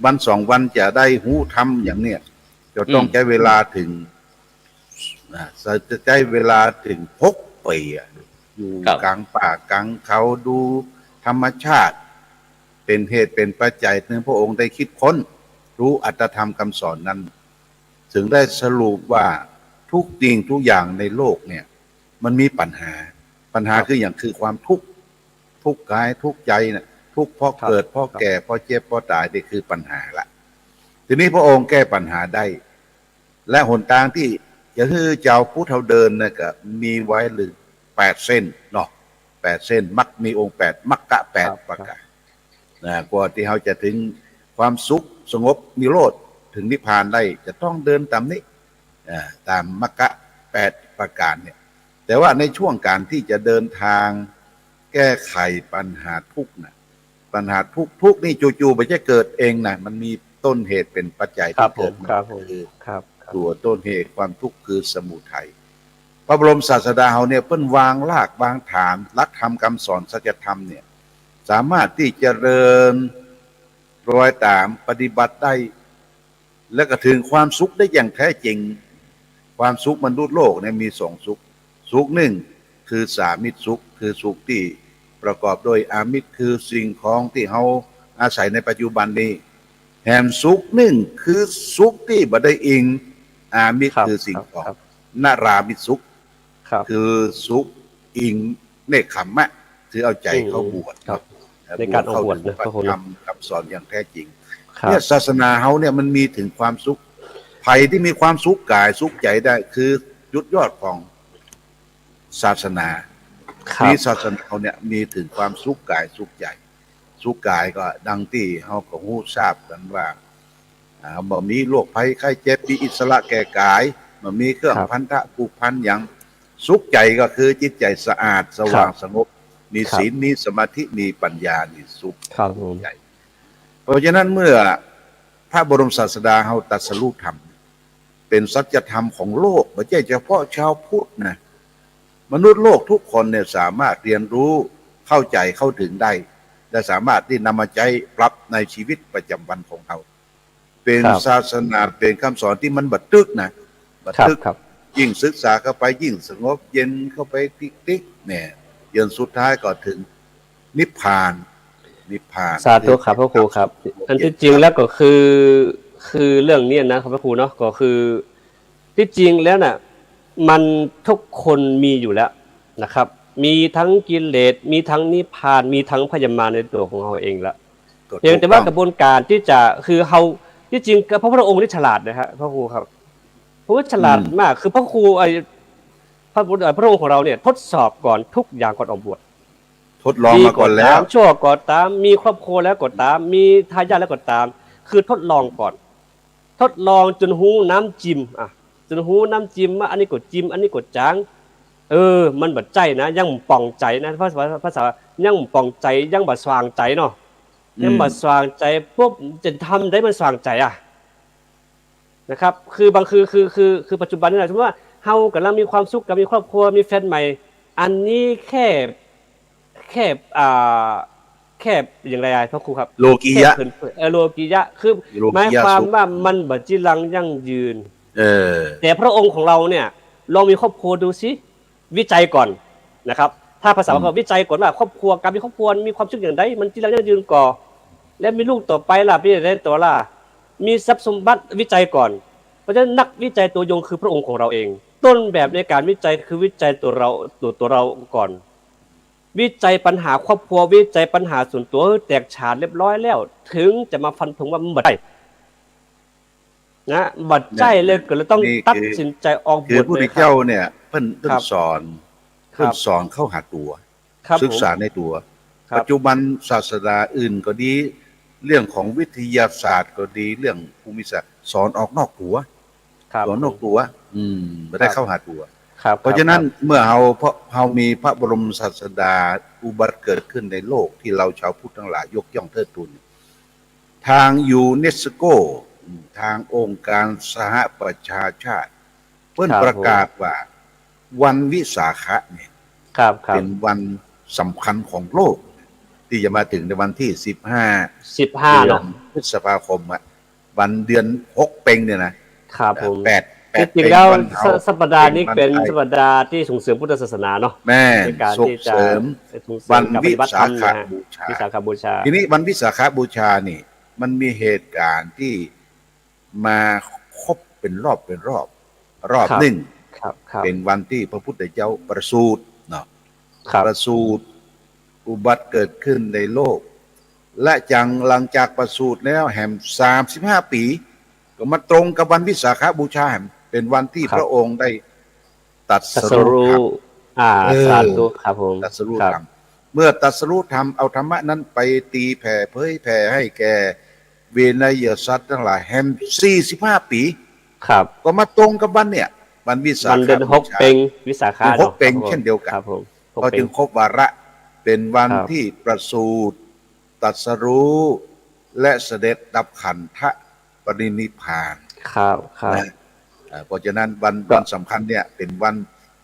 วัน2 วันจะได้หูทำอย่างเนี้ยจะต้องใช้เวลาถึงจะใช้เวลาถึง6 ปีอยู่กลางป่ากลางเขาดูธรรมชาติ เป็นเหตุเป็นปัจจัยถึงพระองค์ได้คิดค้นรู้อัตธรรมคำสอนนั้น ถึงได้สรุปว่าทุกสิ่งทุกอย่างในโลกเนี่ยมันมีปัญหาคืออย่างคือความทุกข์กายทุกข์ใจนะทุกข์เพราะเกิดเพราะแก่เพราะเจ็บเพราะตายนี่คือปัญหาละทีนี้พระองค์แก้ปัญหาได้และหนทางที่จะให้เจ้าผู้เท่าเดินนะก็มีไว้หรือ8 เส้นเนาะ8 เส้นมรรคมีองค์8มรรค8 ประการนะกว่าที่เขาจะถึงความสุขสงบนิโรธถึงนิพพานได้จะต้องเดินตามนี้ตามมรรค8 ประการเนี่ยแต่ว่าในช่วงการที่จะเดินทางแก้ไขปัญหาทุกข์นะปัญหาทุกข์นี่จู่ๆไม่ใช่เกิดเองนะมันมีต้นเหตุเป็นปัจจัยที่เกิดมาคือตัวต้นเหตุความทุกข์คือสมุทัยพระบรมศาสดาเราเนี่ยเพิ่นวางรากวางฐานหลักธรรมคำสอนสัจธรรมเนี่ยสามารถที่จะเดินรอยตามปฏิบัติได้และก็ถึงความสุขได้อย่างแท้จริงความสุขมนุษย์โลกเนี่ยมี2 สุขหนึ่งคือสามิตรสุขคือสุขที่ประกอบโดยอามิตรคือสิ่งของที่เราอาศัยในปัจจุบันนี้แถมสุขหนึ่งคือสุขที่บ่ได้อิงอามิตรคือสิ่งของนารามิตรสุขคือสุขอิงเนคขมมะคือเอาใจเข้าบวชในการเอาบวชนะ พระธรรมคำสอนอย่างแท้จริง ครับ เนี่ยศาสนาเฮาเนี่ยมันมีถึงความสุขภัยที่มีความสุขกายสุขใจได้คือจุดยอดของศาสนาที่ศาสนาเขาเนี่ยมีถึงความสุขกายสุขใจสุขกายก็ดังที่เฮาก็ฮู้ทราบกันว่าบ่มีโรคภัยไข้เจ็บมีอิสระแก่กายบ่มีเครื่องพันธะผูกพันหยัง สุขใจก็คือจิตใจสะอาดสว่าง ครับ สงบมี ครับ ศีลมีสมาธิมีปัญญามีสุข ครับผม ใจเพราะฉะนั้นเมื่อพระบรมศาสดาเฮาตรัสรู้ธรรมเป็นสัจธรรมของโลกไม่ใช่เฉพาะชาวพุทธนะมนุษย์โลกทุกคนเนี่ยสามารถเรียนรู้เข้าใจเข้าถึงได้และสามารถที่นำมาใช้ปรับในชีวิตประจำวันของเขาเป็น ครับ ศาสนาเป็นคำสอนที่มันบัดตึกนะบัด ครับ ตึก ครับ ยิ่งศึกษาเข้าไปยิ่งสงบเย็นเข้าไปติ๊กๆเนี่ยจนสุดท้ายก็ถึงนิพพานนิพพาน สาธุครับพระครูครับ อันที่จริงแล้วก็คือเรื่องนี้นะครับพระครูเนาะก็คือที่จริงแล้วน่ะมันทุกคนมีอยู่แล้วนะครับ มีทั้งกิเลสมีทั้งนิพพานมีทั้งพยามารในตัวของเราเองแล้ว ก็ เพียงแต่ว่า ถู กระบวนการที่จะคือเฮาที่จริงพระพุทธองค์นี่ฉลาดนะฮะพระครูครับพระพุทธฉลาดมากคือพระครูไอ้พระองค์ของเราเนี่ยทดสอบก่อนทุกอย่างก่อนออกบวช ทดลองมาก่อนแล้ว ชั่วก็ตามมีครอบครัวแล้วก็ตามมีทายาทแล้วก็ตาม คือทดลองก่อน ทดลองจนหูน้ำจิ้มจนหูน้ำจิ้มว่าอันนี้กดจิ้มอันนี้กดจางมันบัดใจนะยังป่องใจนะภาษายังป่องใจยังบัดสว่างใจเนาะยังบัดสว่างใจปุ๊บจะทำได้มันสว่างใจนะครับคือบางคือปัจจุบันนี่แหละสมมติว่าเฮากำลังมีความสุขกับมีครอบครัวมีแฟนใหม่ อันนี้แค่อย่างไรพระครูครับ โลกียะ แค่เผินโลกียะคือ โลกียะ หมายความ สุข ว่ามันบัจิรังยั่งยืน เออ แต่พระองค์ของเราเนี่ยลองมีครอบครัวดูสิวิจัยก่อนนะครับ ถ้าภาษาเขาวิจัยก่อนว่าครอบครัวการมีครอบครัวมีความสุขอย่างไรมันจิรังยั่งยืนก่อแล้วมีลูกต่อไปล่ะพี่ได้ตัวล่ะมีทรัพย์สมบัติวิจัยก่อนเพราะฉะนั้นนักวิจัยตัวยงคือพระองค์ของเราเอง ต้นแบบในการวิจัยคือวิจัยตัวเราก่อน วิจัยปัญหาครอบครัววิจัยปัญหาส่วนตัวแตกฉานเรียบร้อยแล้ว ถึงจะมาฟันธงว่ามันบัดใจนะบัดใจเลยก็เลยต้อง นี่คือ ตัดสินใจออก คื บ อ ท ผู้ เล ที่ ยครั เจ้า บ เนี่ยเพิ่น ครับ สอน ครับ เพิ่นสอนเข้าหาตัว ครับ ศึกษา ผม ในตัว ครับ ปัจจุบันศาสนาอื่นก็ดี เรื่องของวิทยาศาสตร์ก็ดี เรื่องภูมิศาสตร์สอนออกนอกตัว ครับ สอนนอกตัว ไม่ได้เข้าหาตัว ครับ เพราะฉะนั้นเมื่อเรามีพระบรมศาสดาอุบัติเกิดขึ้นในโลกที่เราชาวพุทธทั้งหลายยกย่องเทิดทูนทางยูเนสโกทางองค์การสหประชาชาติ เพิ่นประกาศว่าวันวิสาขะเนี่ย ครับ เป็นวันสำคัญของโลก ที่จะมาถึงในวันที่15 เดือ เนาะ นพฤษภาคมวันเดือน6เป็งเนี่ยนะครับ ผม แปด จริง เป็ ๆ ง แล้ว วันเฮา สัปดาห์นี้เป็น ไทย สัปดาห์ที่ส่งเสริมพุทธศาสนาเนาะ แม่ ในการ ส่ง ที่จะ เสริม ส่งเสริ วัน มการป วิ ฏิบัติธร สาร ม ข นะฮะ บูชา วิสาขบูชา ทีนี้วันวิสาขบูชานี่ มันมีเหตุการณ์ที่มาครบเป็นรอบครับ หนึ่ง ครับ เป็นวันที่พระพุทธเจ้าประสูติเนาะ ครับ ประสูติอุบัติเกิดขึ้นในโลก และหลังจากประสูติแล้วแห่ม35 ปี ก็มาตรงกับวันวิสาขบูชาแห่มเป็นวันที่ ครับ พระองค์ได้ตรั ตรั ส ส รู้ รู้ ธรรม สาธุครับผม ตรัสรู้ ครับ ธรรมเมื่อตรัสรู้ธรรมเอาธรรมะนั้นไปตีแผ่เผยแผ่ให้แก่เวนยสัตว์ทั้งหลายแห่ม45 ปี ครับ ก็มาตรงกับวันเนี่ยวันวิสา วัน ข เดือน บูชา 6เป็งวิสาขะ เดือนหก าะ เป็ง ครับผม เช่นเดียวกัน ครับผมหก ก็ เป็ จึ ง งครบวาระเป็นวัน ครับ ที่ประสูติตรัสรู้และเสด็จดับขันธปรินิพพาน ครับครับ นะเพราะฉะนั้นวัน ก็ วันสำคัญเนี่ยเป็นวัน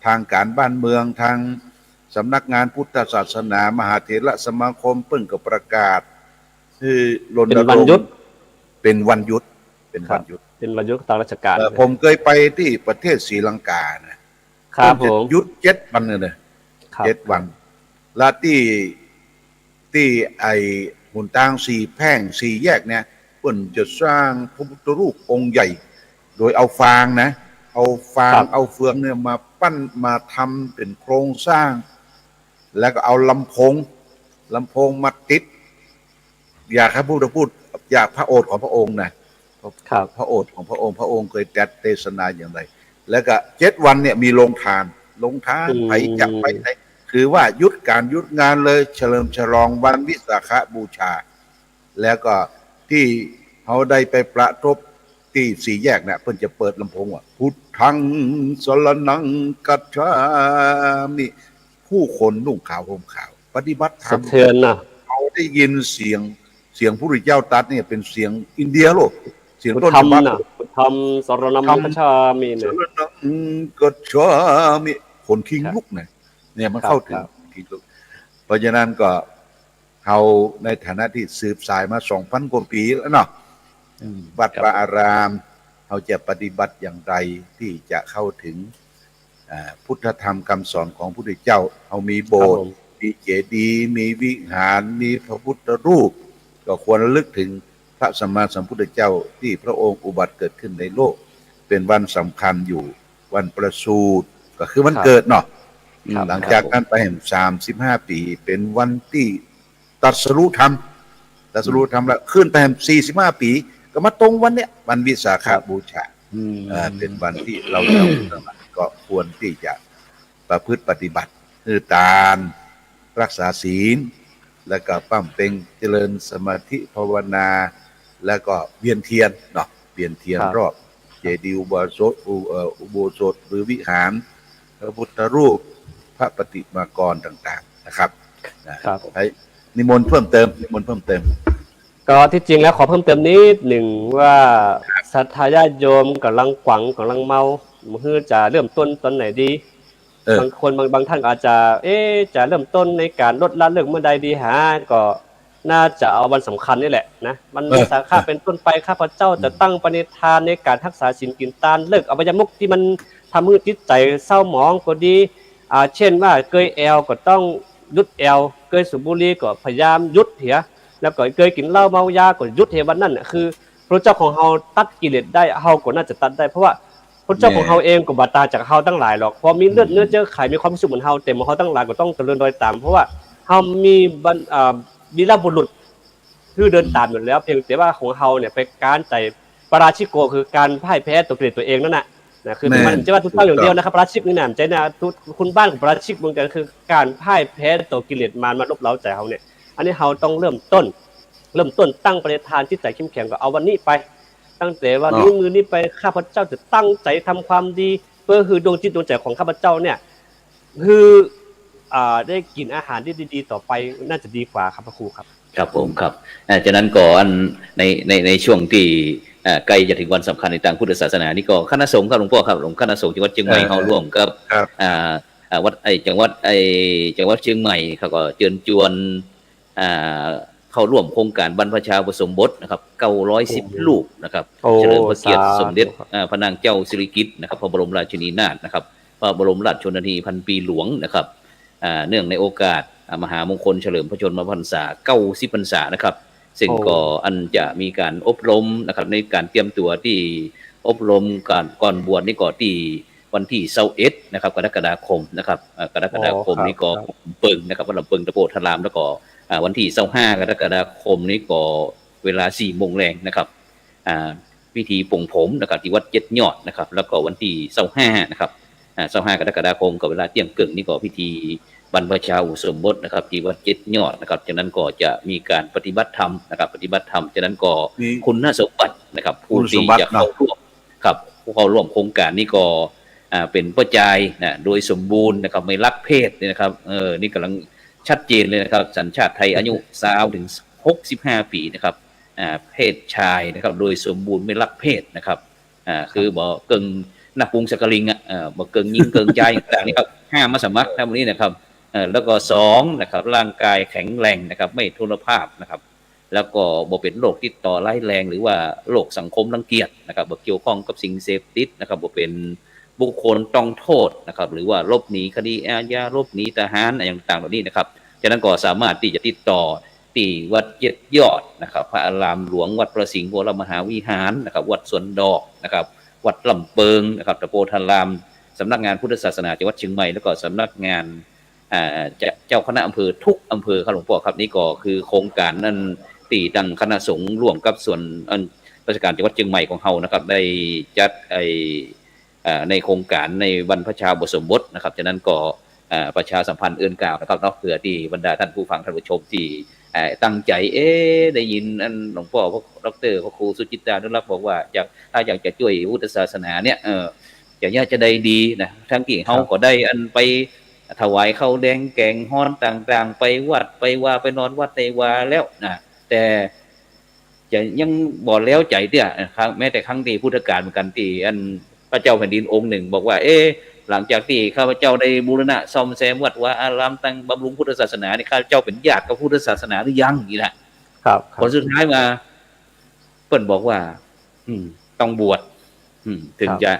ทางการบ้านเมืองทางสำนักงานพุทธศาสนามหาเถรสมาคมเพิ่งก็ประกาศคือรณ เป็น ร วัน ง หยุด ค์เป็นวันหยุดเป็นวันหยุด เป็นวันหยุดตามราชการ ผมเคยไปที่ประเทศศรีลังกานะครับ ผม หยุด7 วันเลย ครับ 7 วัน และที่ไอหุ่นตาง4 แพร่ง4 แยกเนี่ยเพิ่นจะสร้างพระพุทธรูปองค์ใหญ่ โดยเอาฟางนะ เอาฟาง ครับ เอาเฟืองเนี่ยมาปั้นมาทำเป็นโครงสร้าง แล้วก็เอาลำโพงมาติด อยากให้พูดอยากพระโอษฐ์ของพระองค์นะครับ พระโอษฐ์ของพระองค์เคยจัดเทศนาอย่างไร แล้วก็7 วันเนี่ยมีโรงทานไผจะไปไหนคือว่าหยุดงานเลยเฉลิมฉลองวันวิสาขบูชา แล้วก็ที่เขาได้ไปประทบ ที่สี่แยกเนี่ยเพิ่นจะเปิดลำโพงว่าพุทธังสรณังกัจฉามิผู้คนนุ่งขาวห่มขาวปฏิบัติธรร สะ ม เทือนนะ เขาได้ยินเสียงพระพุทธเจ้าตรัสเนี่ยเป็นเสียงอินเดียโลกเสียง พุท ต้น ธรร ฉ ม บับ นะพุทธรรมสรณัมมัชฌามิ ส เนี่ย รณังกัจฉามิคนคิงลุกเนี่ยมันเข้าถึง ครับ คิงลุกเพราะฉะนั้นก็เราในฐานะที่สืบสายมา 2,000 กว่าปีแล้วเนาะวัดวาอารามเราจะปฏิบัติอย่างไรที่จะเข้าถึงพุทธธรรมคำสอนของพระพุทธเจ้าเรามีโบสถ์มีเจดีย์มีวิหารมีพระพุทธรูปก็ควรระลึกถึงพระสัมมาสัมพุทธเจ้าที่พระองค์อุบัติเกิดขึ้นในโลก เป็นวันสำคัญอยู่วันประสูติก็คือวันเกิดเนาะ ครับ หลังจากนั้นไปเห็น35 ปีเป็นวันที่ตรัสรู้ธรรมแล้วขึ้นไปเห็น45 ปีก็มาตรงวันเนี้ยวันวิสาขบูชาเป็นวันที่เราก็ควรที่จะประพฤติปฏิบัติคือทานรักษาศีลแล้วก็ปั้มเพ็งเจริญสมาธิภาวนาแล้วก็เวียนเทียนเนาะเวียนเทียน ครับ รอบเจดีย์อุโบสถหรือวิหารพระพุทธรูปพระปฏิมากรต่างๆนะครับให้นิมนต์เพิ่มเติม ก็ที่จริงแล้วขอเพิ่มเติมนิดหนึ่งว่าศรัทธาญาติโยมกำลังกวังกำลังเมาคือจะเริ่มต้นตอนไหนดีบางคนบางท่านอาจจะจะเริ่มต้นในการลดละเลิกเมื่อใดดีหาก็น่าจะเอาวันสำคัญนี่แหละนะมันวิสาขะเป็นต้นไปข้าพเจ้าจะตั้งปณิธานในการรักษาศีลกินทานเลิกอบายมุขที่มันทำให้จิตใจเศร้าหมองก็ดีเช่นว่าเกยแอลก็ต้องยุดแอลเกยสูบบุหรี่ก็พยายามยุดเถียแล้วก็เคยกินเหล้าเมายาก็ยุดเทวันนั่นน่ะคือพระเจ้าของเฮาตัดกิเลสได้เฮาก็น่าจะตัดได้เพราะว่าพระเจ้าของเฮาเองก็บ่ต่างจากเฮาตั้งหลายหรอกพอมีเลือดเนื้อเจอไขมีความสุขเหมือนเฮาแต่เฮาตั้งหลายก็ต้องเจริญรอยตามเพราะว่าเฮามีวีรบุรุษคือเดินตามอยู่แล้วเพียงแต่ว่าของเฮาเนี่ยเป็นการใจปราชิกโกคือการพ่ายแพ้ตัวกิเลสตัวเองนั่นน่ะคือมันจะว่าทุกต้องอย่างเดียวนะครับปราชิกนี่น่ะใจนะคุณบ้านของปราชิกเหมือนกันคือการพ่ายแพ้ตัวกิเลสมารมาลบเล้าใจเฮาเนี่ยอันนี้เฮาต้องเริ่มต้นตั้งปณิธานที่ใจเข้มแข็งก็เอาวันนี้ไปตั้งแต่วันนี้มือนี้ไปข้าพเจ้าจะตั้งใจทำความดีเพื่อคือดวงจิตดวงใจของข้าพเจ้าเนี่ยคือได้กินอาหารที่ดีๆต่อไปน่าจะดีกว่าครับพระครูครับครับผมครับจากนั้นก่อนในช่วงที่ใกล้จะถึงวันสำคัญในทางพุทธศาสนานี่ก็คณะสงฆ์ครับหลวงพ่อครับหลวงคณะสงฆ์จังหวัดเชียงใหม่เขาร่วมกับวัดจังหวัดเชียงใหม่เขาก็เชิญชวนเข้าร่วมโครงการบรรพชาอุปสมบทนะครับ910ลูกนะครับเฉลิมพระเกียรติสมเด็จพระนางเจ้าสิริกิติ์นะครับพระบรมราชินีนาถนะครับพระบรมราชชนนีพันปีหลวงนะครับเนื่องในโอกาสมหามงคลเฉลิมพระชนมพรรษา90พรรษานะครับซึ่งก็อันจะมีการอบรมนะครับในการเตรียมตัวที่อบรมก่อนบวชนี่ก็ที่วันที่21นะครับกรกฎาคมนะครับกรกฎาคมนี้ก็เปิงนะครับวัดลำเปิงตะโพธารามแล้วก็วันที่25กรกฎาคมนี้ก็เวลา 4 โมงแรงนะครับพิธีปลงผมนะครับที่วัดเจ็ดยอดนะครับแล้วก็วันที่25นะครับ25กรกฎาคมก็เวลาเที่ยงครึ่งนี่ก็พิธีบรรพชาอุปสมบทนะครับที่วัดเจ็ดยอดนะครับจากนั้นก็จะมีการปฏิบัติธรรมนะครับปฏิบัติธรรมจากนั้นก็คุณสมบัตินะครับผู้ที่จะเข้าร่วมครับผู้เข้าร่วมโครงการนี้ก็เป็นผู้ชายนะโดยสมบูรณ์นะครับไม่ลักเพศนี่นะครับนี่กำลังชัดเจนเลยนะครับสัญชาติไทยอายุ20ถึง65 ปีนะครับเพศชายนะครับโดยสมบูรณ์ไม่ลักเพศนะครับคือบ่เกิงนักปรุงสักกะลิงบ่เกิงยิงเกิงใจต่างๆนี่ครับห้ามมาสมัครทั้งนี้นะครับแล้วก็2นะครับร่างกายแข็งแรงนะครับไม่ทุนภาพนะครับแล้วก็บ่เป็นโรคติดต่อร้ายแรงหรือว่าโรคสังคมรังเกียจนะครับบ่เกี่ยวข้องกับสิ่งเสพติดนะครับบ่เป็นบุคคลต้องโทษนะครับหรือว่าลบหนีคดีอาญาลบหนีทหารอย่างต่างๆเหล่านี้นะครับฉะนั้นก็สามารถที่จะติดต่อที่วัดเจ็ดยอดนะครับพระอารามหลวงวัดประสิงห์วรมหาวิหารนะครับวัดสวนดอกนะครับวัดลำเปิงนะครับตะโพธารามสำนักงานพุทธศาสนาจังหวัดเชียงใหม่แล้วก็สำนักงานเจ้าคณะอำเภอทุกอำเภอครับหลวงพ่อครับนี่ก็คือโครงการนั้นตีตั้งคณะสงฆ์ร่วมกับส่วนราชการจังหวัดเชียงใหม่ของเฮานะครับได้จัดในโครงการในบรรพชาอุปสมบทนะครับฉะนั้นก็ ประชาสัมพันธ์เอื้อนกล่าวนะครับเนาะเผื่อที่บรรดาท่านผู้ฟังท่านผู้ชมที่ตั้งใจได้ยินอันหลวงพ่อพระดรพระครูสุจิตตานุรักษ์บอกว่าถ้าอยากจะช่วยพุทธศาสนาเนี่ยจะได้ดีนะทั้งที่เฮาก็ได้อันไปถวายข้าวแดงแกงฮ้อนต่างๆไปวัดไปว่าไปนอนวัดในวาแล้วนะแต่จะยังบ่แล้วใจเตี้ยครับแม้แต่ครั้งที่พุทธกาลเหมือนกันที่อันพระเจ้าแผ่นดินองค์หนึ่งบอกว่าหลังจากที่ข้าพเจ้าได้บูรณะซ่อมแซมวัดวาอารามตั้งบำรุงพุทธศาสนานี่ข้าพเจ้าเป็นญาติกับพุทธศาสนาหรือยังนี่แหละครับผลสุดท้ายมาเปิ้นบอกว่าต้องบวชถึงจะ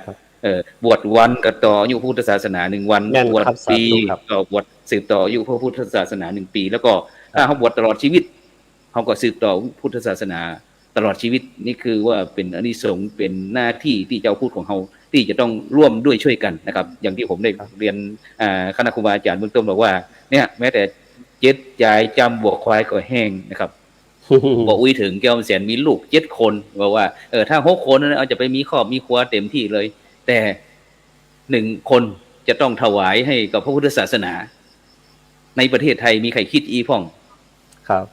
บวชวันก็ต่ออายุพุทธศาสนา1วันบวชปีก็บวชสืบต่ออายุพระพุทธศาสนา1ปีแล้วก็ถ้าเขาบวชตลอดชีวิตเขาก็สืบต่อพุทธศาสนาตลอดชีวิตนี่คือว่าเป็นอานิสงส์เป็นหน้าที่ที่เจ้าพูดของเขาที่จะต้องร่วมด้วยช่วยกันนะครับอย่างที่ผมได้เรียนคณะครูบาอาจารย์เบื้องต้นบอกว่าเนี่ยแม้แต่เจ็ดจ่ายจำบวกควายก็แห้งนะครับบอกอุ้ยถึงแก้วเสียนมีลูก7คนบอกว่าถ้า6คนนั้นเอาจะไปมีครอบมีครัวเต็มที่เลยแต่1คนจะต้องถวายให้กับพระพุทธศาสนาในประเทศไทยมีใครคิดอีพ่องครับ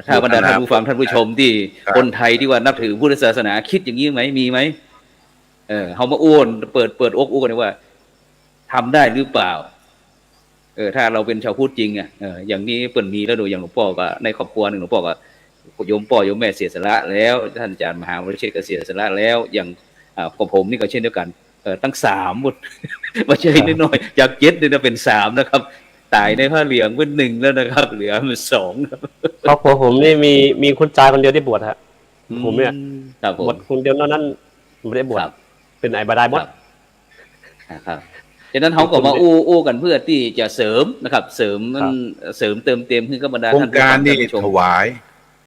ถ้าบรรดาท่านผู้ฟังท่านผู้ชมที่คนไทยที่ว่านับถือพุทธศาสนาคิดอย่างนี้ไหมมีไหมเขามาอ้วนเปิดอกอ้วนว่าทำได้หรือเปล่าถ้าเราเป็นชาวพุทธจริงอย่างนี้เปิ่นมีแล้วโดยอย่างหลวงพ่อก็ในครอบครัวหนึ่งหลวงพ่อก็โยมพ่อโยมแม่เสียสละแล้วท่านอาจารย์มหาวชิรก็เสียสละแล้วอย่างของผมนี่ก็เช่นเดียวกันตั้ง3หมดไม่ใช่น้อยๆจาก7เนี่ยเป็น3นะครับตายในผ้าเหลืองเป็น1แล้วนะครับเหลือเป็น2ครับครอบครัวผมนี่มีคุณจาคนเดียวที่บวชฮะผมเนี่ยบวชคนเดียวนอกนั้นไม่ได้บวชเป็นไอ้บาดายหมดครับฉะนั้นเขาก็มาอู้กันเพื่อที่จะเสริมนะครับเสริมเติมเต็มขึ้นกับบรรดาท่านโครงการนี่ถวาย